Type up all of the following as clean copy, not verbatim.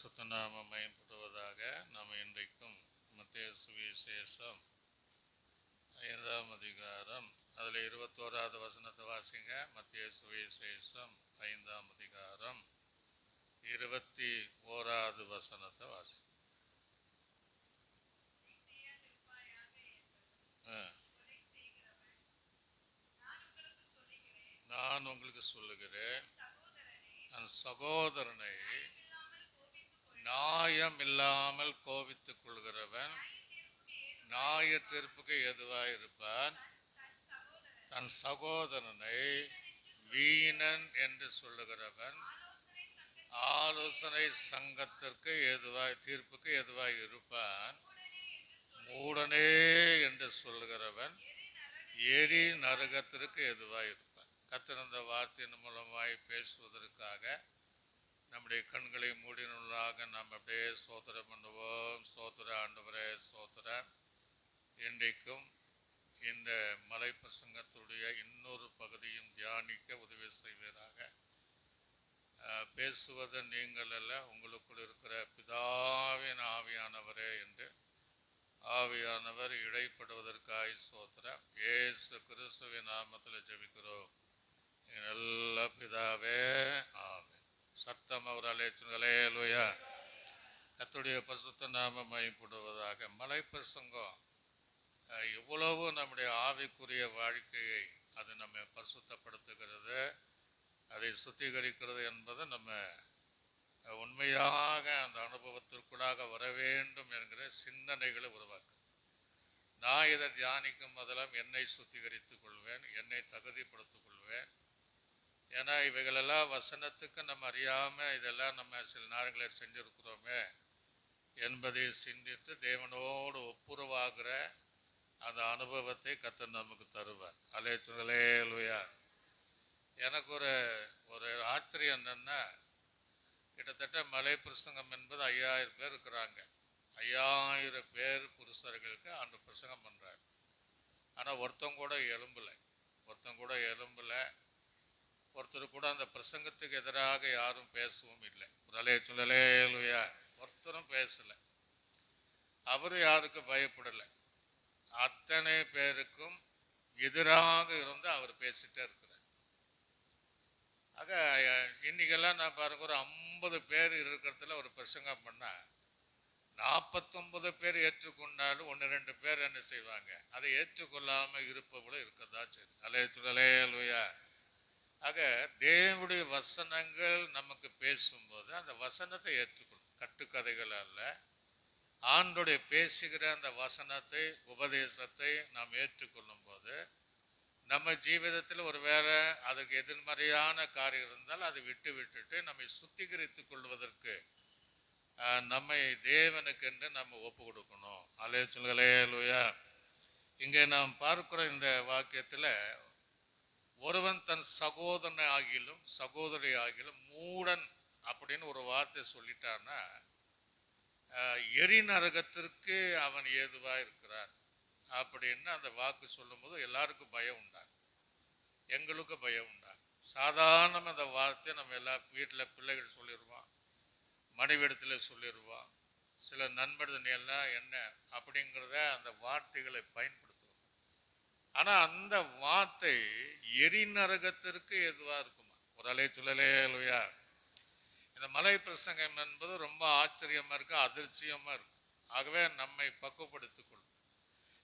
பரிசுத்த நாமம் மகிமைப்படுவதாக. நாம் இன்றைக்கும் மத்தேயு சுவிசேஷம் 5ஆம் அதிகாரம் அதில் 21வது வசனத்தை வாசிங்க. மத்தேயு சுவிசேஷம் 5ஆம் அதிகாரம் 21வது வசனத்தை வாசிங்க. நான் உங்களுக்கு சொல்லுகிறேன், அந்த சகோதரனை நியாயம் இல்லாமல் கோபித்துக் கொள்கிறவன் நியாய தீர்ப்புக்கு எதுவாய் இருப்பான். தன் சகோதரனை வீணன் என்று சொல்லுகிறவன் ஆலோசனை சங்கத்திற்கு எதுவாய் தீர்ப்புக்கு எதுவாய் இருப்பான். மூடனே என்று சொல்லுகிறவன் எரி நரகத்திற்கு எதுவாய் இருப்பான். கத்திருந்த வார்த்தையின் மூலமாய் பேசுவதற்காக நம்முடைய கண்களை மூடினுள்ளாக நாம் அப்படியே ஸ்தோத்திரம் பண்ணுவோம். ஸ்தோத்திர ஆண்டவரே, ஸ்தோத்திரம். இன்றைக்கும் இந்த மலை பிரசங்கத்துடைய இன்னொரு பகுதியும் தியானிக்க உதவி செய்வீராக. பேசுவது நீங்கள் அல்ல, உங்களுக்குள் இருக்கிற பிதாவின் ஆவியானவரே என்று ஆவியானவர் இடைப்படுவதற்காய் ஸ்தோத்திரம். இயேசு கிறிஸ்துவின் நாமத்தில் ஜெபிக்கிறோம் நல்ல பிதாவே, ஆமென். சத்தம் அவராலே ஹல்லேலூயா. கர்த்தருடைய பரிசுத்த நாமம் மகிமைப்படுவதாக. மலை பிரசங்கம் எவ்வளவு நம்முடைய ஆவிக்குரிய வாழ்க்கையை அது நம்ம பரிசுத்தப்படுத்துகிறது, அதை சுத்திகரிக்கிறது என்பதை நம்ம உண்மையாக அந்த அனுபவத்திற்குள்ளாக வர வேண்டும் என்கிற சிந்தனைகளை உருவாக்கு. நான் இதை தியானிக்கும் போதெல்லாம் என்னை சுத்திகரித்துக் கொள்வேன், என்னை தகுதிப்படுத்திக் கொள்வேன். ஏன்னா இவைகளெல்லாம் வசனத்துக்கு நம்ம அறியாமல் இதெல்லாம் நம்ம சில நேரங்களில் செஞ்சுருக்கிறோமே என்பதை சிந்தித்து தேவனோடு ஒப்புரவாகிற அந்த அனுபவத்தை கர்த்தர் நமக்கு தருவார். ஹல்லேலூயா. எனக்கு ஒரு ஆச்சரியம் என்னன்னா, கிட்டத்தட்ட மலை பிரசங்கம் என்பது 5000 பேர் இருக்கிறாங்க. 5000 பேர் புருஷர்களுக்கு ஆண்டு பிரசங்கம் பண்ணுறாரு. ஆனால் ஒருத்தங்க கூட எழும்பலை. ஒருத்தர் கூட அந்த பிரசங்கத்துக்கு எதிராக யாரும் பேசவும் இல்லை. ஹல்லேலூயா. ஒருத்தரும் பேசலை. அவரு யாருக்கும் பயப்படலை. அத்தனை பேருக்கும் எதிராக இருந்து அவர் பேசிட்டே இருக்கிறார். ஆக இன்னைக்கெல்லாம் நான் பாருங்க, ஒரு 50 பேர் இருக்கிறதுல ஒரு பிரசங்கம் பண்ணா 49 பேர் ஏற்றுக்கொண்டாலும் 1-2 பேர் என்ன செய்வாங்க, அதை ஏற்றுக்கொள்ளாம இருப்பவங்களும் இருக்கதான் செய்யுது. ஹல்லேலூயா. ஆக தேவனுடைய வசனங்கள் நமக்கு பேசும்போது அந்த வசனத்தை ஏற்றுக்கொள்ளும். கட்டுக்கதைகள் அல்ல, ஆண்டோடைய பேசுகிற அந்த வசனத்தை, உபதேசத்தை நாம் ஏற்றுக்கொள்ளும் போது நம்ம ஜீவிதத்தில் ஒரு வேளை அதுக்கு எதிர்மறையான காரியம் இருந்தால் அதை விட்டுட்டு நம்மை சுத்திகரித்துக் கொள்வதற்கு நம்மை தேவனுக்கென்று நம்ம ஒப்பு கொடுக்கணும். ஹல்லேலூயா. இங்கே நாம் பார்க்கிற இந்த வாக்கியத்தில் ஒருவன் தன் சகோதரனை ஆகிலும் சகோதரி ஆகிலும் மூடன் அப்படின்னு ஒரு வார்த்தை சொல்லிட்டான்னா எரி நரகத்திற்கு அவன் ஏதுவாக இருக்கிறான் அப்படின்னு அந்த வாக்கு சொல்லும் போது எல்லாருக்கும் பயம் உண்டாகும், எங்களுக்கும் பயம் உண்டாகும். சாதாரண அந்த வார்த்தை நம்ம எல்லா வீட்டில் பிள்ளைகள் சொல்லிடுவான், மனைவிடத்தில் சொல்லிடுவான், சில நண்பர்கள் எல்லாம் என்ன அப்படிங்கிறத அந்த வார்த்தைகளை பயன்படுத்துவோம். ஆனால் அந்த வார்த்தை எரி நரகத்திற்கு எதுவாக இருக்குமா? ஒரு ஹல்லேலூயா. இந்த மலை பிரசங்கம் என்பது ரொம்ப ஆச்சரியமா இருக்கு, அதிர்ச்சியமா இருக்கு. ஆகவே நம்மை பக்குவப்படுத்திக் கொள்ளும்.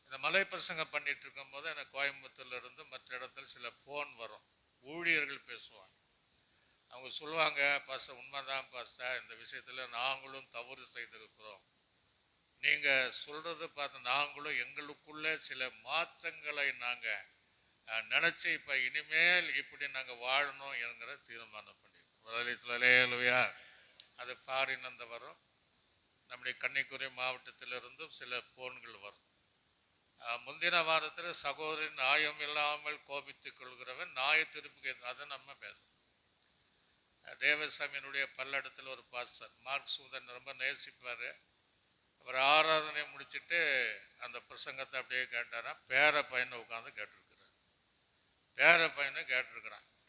இந்த மலை பிரசங்கம் பண்ணிட்டு இருக்கும் போது எனக்கு கோயம்புத்தூர்ல இருந்து மற்ற இடத்துல சில போன் வரும். ஊழியர்கள் பேசுவாங்க. அவங்க சொல்லுவாங்க, பாஸ்டர் உண்மைதான் பாஸ்டர், இந்த விஷயத்துல நாங்களும் தவறு செய்திருக்கிறோம். நீங்க சொல்றது பார்த்து நாங்களும் எங்களுக்குள்ள சில மாற்றங்களை நாங்க நினைச்சு இப்ப இனிமேல் இப்படி நாங்க வாழணும் என்கிற தீர்மானம் பண்ணிருக்கோம். அது ஃபாரின் அந்த வரும். நம்முடைய கன்னியாகுமரி மாவட்டத்திலிருந்தும் சில போன்கள் வரும். முந்தின வாரத்தில் சகோதரி நியாயம் இல்லாமல் கோபித்துக் கொள்கிறவன் நியாய தீர்ப்புக்கு, அதை நம்ம பேசணும். தேவசாமியினுடைய பல்லடத்தில் ஒரு பாஸ்டர் மார்க் சூதன் ரொம்ப நேசிப்பாரு. அவர் ஆராதனை முடிச்சுட்டு அந்த பிரசங்கத்தை அப்படியே கேட்டாரா, பேர பையனை உட்காந்து கேட்டிருக்கிறார்.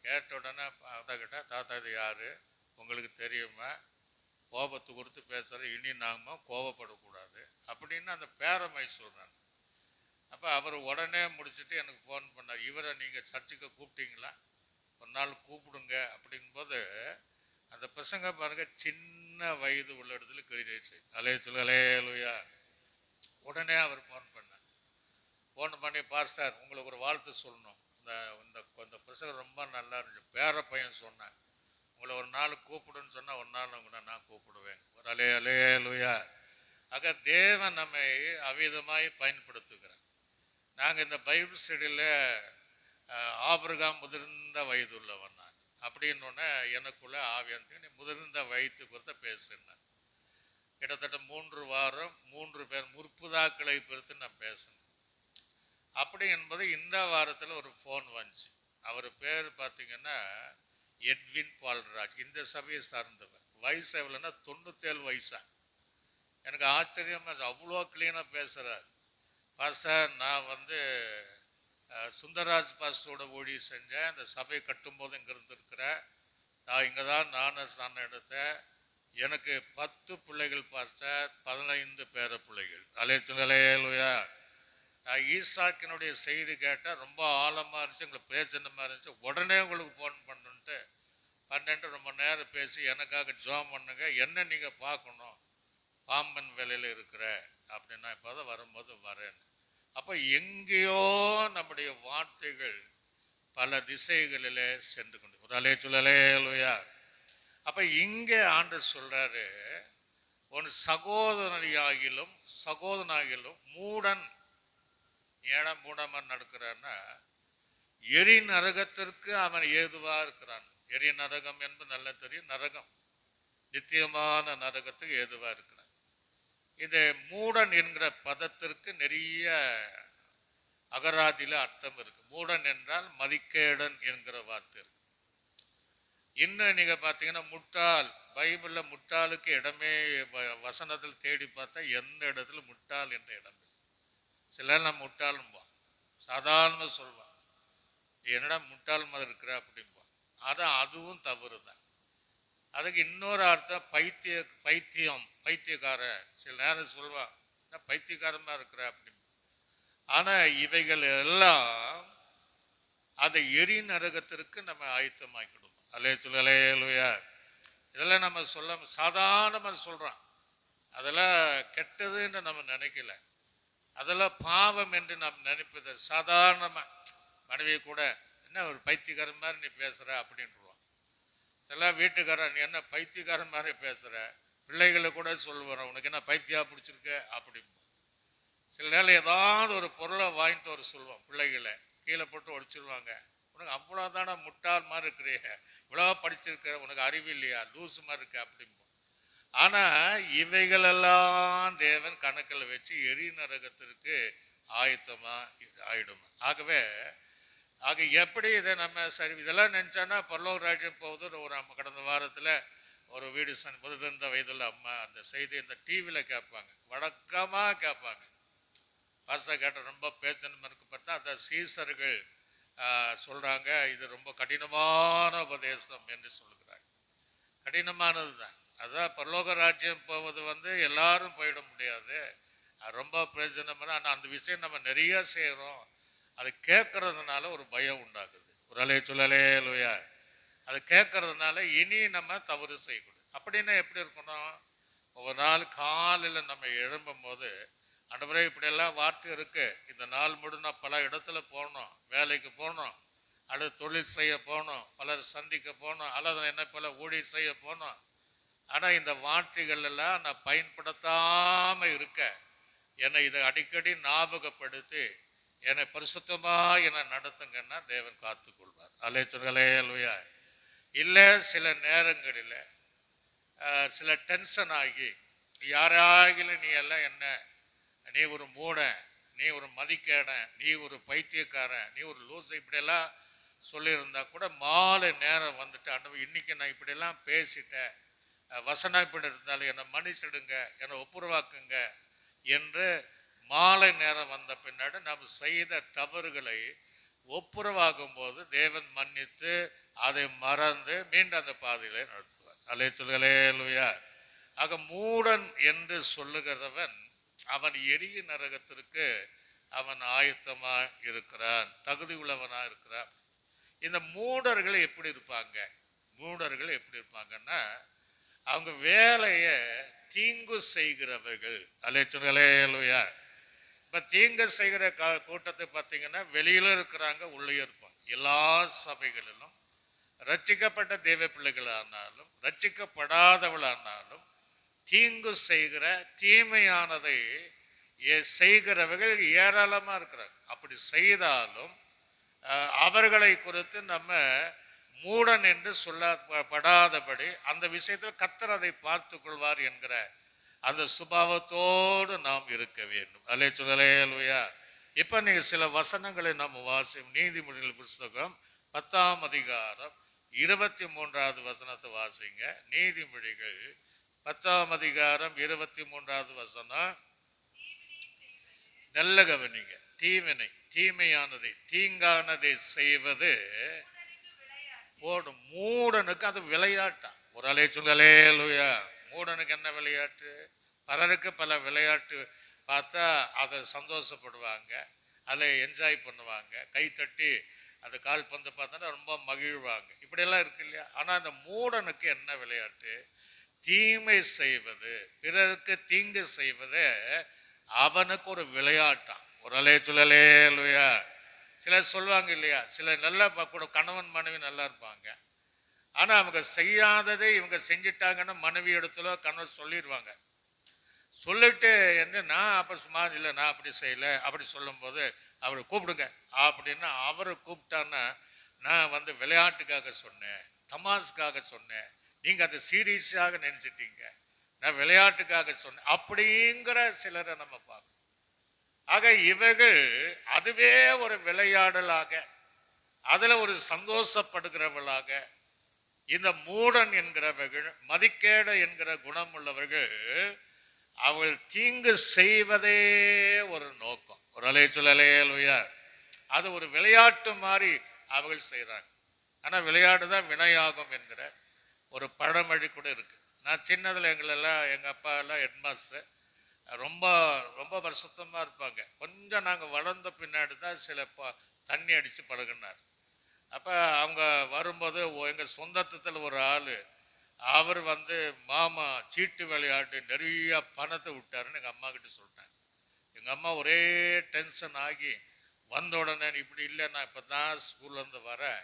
கேட்ட உடனே தாத்தா கிட்ட, தாத்தா இது யாரு உங்களுக்கு தெரியுமா? கோபத்தை கொடுத்து பேசுகிற, இனி நாம கோபப்படக்கூடாது அப்படின்னு அந்த பேரமை சொல்கிறாங்க. அப்போ அவர் உடனே முடிச்சுட்டு எனக்கு ஃபோன் பண்ணார், இவரை நீங்கள் சர்ச்சுக்கு கூப்பிட்டீங்களா, ஒரு நாள் கூப்பிடுங்க அப்படின்போது அந்த பசங்க பாருங்க சின்ன வயது உள்ள இடத்துல கிரிச்சு அலேலுயா. உடனே அவர் ஃபோன் பண்ணார். ஃபோன் பண்ணி, பாஸ்டர் உங்களுக்கு ஒரு வாழ்த்து சொல்லணும், இந்த பசங்க ரொம்ப நல்லா இருந்துச்சு, பேர பையன் சொன்னேன், உங்களை ஒரு நாள் கூப்பிடுன்னு சொன்னால் ஒரு நாள் உங்களை நான் கூப்பிடுவேன். ஒரு அலேலுயா. ஆக தேவன் நம்மை அவ்விதமாய் பயன்படுத்துகிறார். நாங்கள் இந்த பைபிள் ஸ்டடியில் ஆபிரகாம் முதிர்ந்த வயது உள்ளவன் நான் அப்படின்னோடனே எனக்குள்ள ஆவியானது நீ முதிர்ந்த வயது குறித்த பேசினேன். கிட்டத்தட்ட 3 வாரம் 3 பேர் முற்புதாக்களை குறித்து நான் பேசினேன். அப்படி என்பது இந்த வாரத்தில் ஒரு ஃபோன் வந்துச்சு. அவர் பேர் பார்த்தீங்கன்னா எட்வின் பால்ராஜ், இந்த சபையை சார்ந்தவர். வயசு எவ்வளோன்னா 97 வயசா. எனக்கு ஆச்சரியமாக அவ்வளோ கிளீனாக பேசுகிறார். பாஸ்டர், நான் சுந்தரராஜ் பாஸ்டரோட ஊழியம் செஞ்சேன், அந்த சபை கட்டும்போது இங்கே இருந்திருக்கிறேன், நான் இங்கே தான் நான் எடுத்தேன், எனக்கு 10 பிள்ளைகள் பாஸ்டர், 15 பேர பிள்ளைகள். அலேலுயா. நான் ஈசாக்கினுடைய செய்தி கேட்டால் ரொம்ப ஆழமாக இருந்துச்சு, எங்களுக்கு பிரயோஜனமாக இருந்துச்சு, உடனே உங்களுக்கு ஃபோன் பண்ணுன்ட்டு 12 ரொம்ப நேரம் பேசி எனக்காக ஜோம் பண்ணுங்க, என்ன நீங்கள் பார்க்கணும், பாம்பன் வேலையில் இருக்கிற அப்படின்னா இப்போ தான் வரும்போது வரேன். அப்போ எங்கேயோ நம்முடைய வார்த்தைகள் பல திசைகளிலே சென்று கொண்டு ஒரு அலேலுயா. அப்போ இங்கே ஆண்டவர் சொல்றாரு, உன் சகோதரனாகிலும் மூடன், ஏழை மூடமா நடக்கிறான்னா எரி நரகத்திற்கு அவன் ஏதுவா இருக்கிறான். எரி நரகம் என்பது நல்ல தெரியும், நரகம் நித்தியமான நரகத்துக்கு ஏதுவா இருக்கிறான். இந்த மூடன் என்கிற பதத்திற்கு நிறைய அகராதியில அர்த்தம் இருக்கு. மூடன் என்றால் மதிக்கேடன் என்கிற வார்த்தை இருக்கு. இன்னும் நீங்க பாத்தீங்கன்னா முட்டாள், பைபிள்ல முட்டாளுக்கு இடமே வசனத்தில் தேடி பார்த்தா எந்த இடத்துல முட்டாள் என்ற இடம் இல்லை. சிலர் நான் முட்டாளும்பா, சாதாரண சொல்வான், என்னடா முட்டாள் மாதிரி இருக்கிற அப்படின்பா. அதான் அதுவும் தவறு தான். அதுக்கு இன்னொரு அர்த்தம் பைத்தியக்காரன். சில நேரம் சொல்வான், பைத்தியக்காரமா இருக்கிற அப்படின்னு. ஆனா இவைகள் எல்லாம் அந்த எரி நரகத்திற்கு நம்ம ஆயத்தமாக்கிடுவோம். அலேலுயா. இதெல்லாம் நம்ம சொல்ல சாதாரணமா சொல்றோம், அதெல்லாம் கெட்டதுன்னு நம்ம நினைக்கல, அதெல்லாம் பாவம் என்று நாம் நினைப்பது சாதாரணமா. மனைவி கூட என்ன ஒரு பைத்தியக்காரன் மாதிரி நீ பேசுற அப்படின்றான். சில வீட்டுக்காரன், நீ என்ன பைத்தியக்காரன் மாதிரி பேசுற, பிள்ளைகளை கூட சொல்லுவான், உனக்கு என்ன பைத்தியா பிடிச்சிருக்க அப்படி. சில நேரம் ஏதாவது ஒரு பொருளை வாங்கிட்டு வர சொல்லுவான், பிள்ளைகளை கீழே போட்டு உடைச்சிருவாங்க, உனக்கு அவ்வளோதான முட்டாள் மாதிரி இருக்கிற, இவ்வளோ படிச்சிருக்கிற, உனக்கு அறிவு இல்லையா, லூசு மாதிரி இருக்க அப்படிம்போம். ஆனா இவைகளெல்லாம் தேவன் கணக்கில் வச்சு எரி நரகத்திற்கு ஆயத்தமா ஆயிடும். ஆக எப்படி இதை நம்ம சரி இதெல்லாம் நினைச்சானா பரலோக ராஜ்யம் போகுது. நம்ம கடந்த வாரத்தில் ஒரு வீடு முதிர்ந்த வயதுள்ள அம்மா அந்த செய்தி இந்த டிவியில் கேட்பாங்க, வழக்கமாக கேட்பாங்க. பாஸ்டர் கேட்ட ரொம்ப பேச்சனமாக இருக்கு பார்த்தா அந்த சீசர்கள் சொல்றாங்க, இது ரொம்ப கடினமான உபதேசம் என்று சொல்லுகிறாங்க. கடினமானது தான். அதுதான் பரலோக ராஜ்யம் போவது எல்லாரும் போயிட முடியாது, ரொம்ப பிரயோஜனமான. ஆனால் அந்த விஷயம் நம்ம நிறைய செய்கிறோம், அது கேட்கறதுனால ஒரு பயம் உண்டாகுது. ஒரு அலேலுயா. அது கேட்கறதுனால இனி நம்ம தவறு செய்யக்கூடாது. அப்படின்னா எப்படி இருக்கணும், ஒவ்வொரு நாள் காலையில் நம்ம எழும்பும் போது ஆண்டவரே இப்படியெல்லாம் வார்த்தை இருக்கு, இந்த நாள் முழுக்க நான் பல இடத்துல போகணும், வேலைக்கு போகணும், அல்லது தொழில் செய்ய போகணும், பலர் சந்திக்க போகணும், அல்லது என்ன போல ஊழியர் செய்ய போகணும். ஆனால் இந்த வார்த்தைகள் எல்லாம் நான் பயன்படுத்தாம இருக்க என்னை இதை அடிக்கடி ஞாபகப்படுத்தி என்னை பரிசுத்தமா என்னை நடத்துங்கன்னா தேவன் காத்துக்கொள்வார். அலேலுயா. இல்லை சில நேரங்களில் சில டென்ஷன் ஆகி யாராகிலும் நீ எல்லாம் என்ன, நீ ஒரு மூடன், நீ ஒரு மதிக்கேடன், நீ ஒரு பைத்தியக்காரன், நீ ஒரு லூசை இப்படியெல்லாம் சொல்லியிருந்தா கூட மாலை நேரம் வந்துட்டு ஆண்டவர் இன்னைக்கு நான் இப்படியெல்லாம் பேசிட்டேன், வசனம் இப்படி இருந்தாலும் என்னை மன்னிச்சிடுங்க, என்னை ஒப்புரவாக்குங்க என்று மாலை நேரம் வந்த பின்னாடி நாம் செய்த தவறுகளை ஒப்புரவாகும் போது தேவன் மன்னித்து அதை மறந்து மீண்டும் அந்த பாதையிலே நடத்துவார். அலேலுயா. ஆக மூடன் என்று சொல்லுகிறவன் அவன் எரிய நரகத்திற்கு அவன் ஆயத்தமா இருக்கிறான், தகுதி உள்ளவனா இருக்கிறான். இந்த மூடர்கள் எப்படி இருப்பாங்க? மூடர்கள் எப்படி இருப்பாங்கன்னா, அவங்க வேலைய தீங்கு செய்கிறவர்கள். அலேலுயா. இப்ப தீங்கு செய்கிற கூட்டத்தை பார்த்தீங்கன்னா வெளியில இருக்கிறாங்க, உள்ளே இருப்பாங்க. எல்லா சபைகளிலும் ரட்சிக்கப்பட்ட தெய்வ பிள்ளைகளானாலும் ரட்சிக்கப்படாதவளானாலும் தீங்கு செய்கிற தீமையானதை செய்கிறவர்கள் ஏராளமா இருக்கிறாங்க. அப்படி செய்தாலும் அவர்களை குறித்து நம்ம மூடன் என்று சொல்லப்படாதபடி அந்த விஷயத்தில் கர்த்தர் அதை பார்த்து கொள்வார் என்கிற அந்த சுபாவத்தோடு நாம் இருக்க வேண்டும். அல்லேலூயா. இப்ப நீங்க சில வசனங்களை நம்ம வாசிக்கும். நீதிமொழிகள் புஸ்தகம் 10ஆம் அதிகாரம் 23வது வசனத்தை வாசிங்க. நீதிமொழிகள் 10ஆம் அதிகாரம் 23வது வசனம். நல்ல கவனிங்க. தீவினை, தீமையானதை, தீங்கானதை செய்வது போடும் மூடனுக்கு அது விளையாட்டா. ஒரு அல்லேலூயா. மூடனுக்கு என்ன விளையாட்டு? பலருக்கு பல விளையாட்டு பார்த்தா அதை சந்தோஷப்படுவாங்க, அதை என்ஜாய் பண்ணுவாங்க, கைத்தட்டி அந்த கால்பந்து பார்த்தா ரொம்ப மகிழ்வாங்க. இப்படியெல்லாம் இருக்கு இல்லையா? ஆனா அந்த மூடனுக்கு என்ன விளையாட்டு? தீமை செய்வது, பிறருக்கு தீங்கு செய்வது அவனுக்கு ஒரு விளையாட்டான். ஒரு அல்லேலூயா. சிலர் சொல்லுவாங்க இல்லையா, சில நல்லா கூட கணவன் மனைவி நல்லா இருப்பாங்க, ஆனா அவங்க செய்யாததை இவங்க செஞ்சிட்டாங்கன்னு மனைவி இடத்துல கணவன் சொல்லிடுவாங்க. சொல்லிட்டு என்ன, நான் அப்ப சும்மா இல்லை, நான் அப்படி செய்யல அப்படி சொல்லும் போது அவரை கூப்பிடுங்க அப்படின்னு அவரை கூப்பிட்டான்னா, நான் விளையாட்டுக்காக சொன்னேன், தமாஸுக்காக சொன்னேன், நீங்க அதை சீரியஸாக நினைச்சிட்டீங்க, நான் விளையாட்டுக்காக சொன்னேன் அப்படிங்கிற சிலரை நம்ம பார்க்கணும். ஆக இவர்கள் அதுவே ஒரு விளையாடலாக, அதுல ஒரு சந்தோஷப்படுகிறவர்களாக, இந்த மூடன் என்கிறவர்கள், மதிக்கேட என்கிற குணம் உள்ளவர்கள், அவள் தீங்கு செய்வதே ஒரு நோக்கம். ஒரு அல்லேலூயா. அது ஒரு விளையாட்டு மாதிரி அவர்கள் செய்யறாங்க. ஆனா விளையாட்டு தான் வினையாகும் என்கிற ஒரு பழமொழி கூட இருக்கு. நான் சின்னதுல எங்களெல்லாம், எங்க அப்பா எல்லாம் ஹெட்மாஸ்டர், ரொம்ப ரொம்ப பரிசுத்தமா இருப்பாங்க. கொஞ்சம் நாங்க வளர்ந்த பின்னாடி தான் சில தண்ணி அடிச்சு பழகினார். அப்ப அவங்க வரும்போது எங்க சொந்தத்துல ஒரு ஆளு, அவர் மாமா சீட்டு விளையாட்டு நிறைய பணத்தை விட்டாருன்னு எங்க அம்மா கிட்ட சொல்லிட்டாங்க. எங்க அம்மா ஒரே டென்ஷன் ஆகி வந்த உடனே, இப்படி இல்லை, நான் இப்பதான் ஸ்கூல்ல இருந்து வரேன்,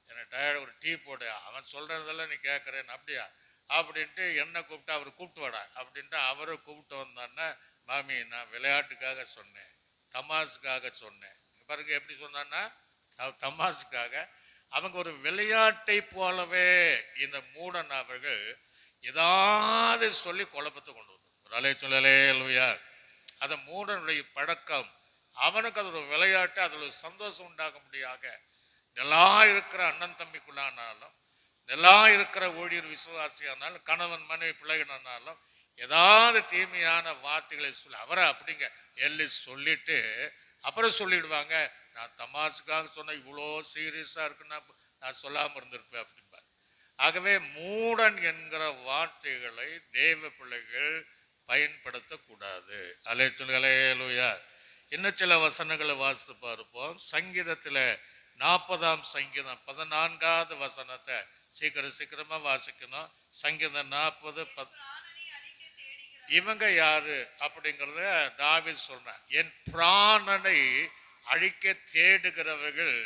எனக்கு டயர்டு, ஒரு டீ போடு, அவன் சொல்றதெல்லாம் நீ கேட்கறேன் அப்படியா அப்படின்ட்டு என்னை கூப்பிட்டு அவர் கூப்பிட்டு வாடா அப்படின்ட்டு அவரை கூப்பிட்டு வந்தான்னா, மாமி நான் விளையாட்டுக்காக சொன்னேன், தமாஸுக்காக சொன்னேன். பாருங்க எப்படி சொன்னான்னா, தமாஸுக்காக. அவங்க ஒரு விளையாட்டை போலவே இந்த மூடன் அவர்கள் ஏதாவது சொல்லி குழப்பத்தை கொண்டு வந்து அல்லேலூயா. அந்த மூடனுடைய பழக்கம், அவனுக்கு அது ஒரு விளையாட்டு, அது ஒரு சந்தோஷம் உண்டாக முடியாத, நல்லா இருக்கிற அண்ணன் தம்பிக்குள்ளானாலும், நல்லா இருக்கிற ஊழியர் விசுவாசியானாலும், கணவன் மனைவி பிள்ளைகளானாலும் ஏதாவது தீமையான வார்த்தைகளை சொல்லி அவரை அப்படிங்க எல்லி சொல்லிட்டு அப்புறம் சொல்லிடுவாங்க, நான் தமாசுக்காக சொன்ன, இவ்வளோ சீரியஸா இருக்குன்னா நான் சொல்லாம இருந்திருப்பேன் அப்படிம்பார். ஆகவே மூடன் என்கிற வார்த்தைகளை தேவ பிள்ளைகள் பயன்படுத்தக்கூடாது. அல்லேலூயா. இன்னும் சில வசனங்களை வாசித்து பார்ப்போம். சங்கீதத்துல 40ஆம் சங்கீதம் 14வது வசனத்தை சீக்கிரமா வாசிக்கணும். சங்கீதம் 40. இவங்க யாரு அப்படிங்கிறத தாவீது சொல்றான். என் பிராணனை அழிக்க தேடுகிறவர்கள்,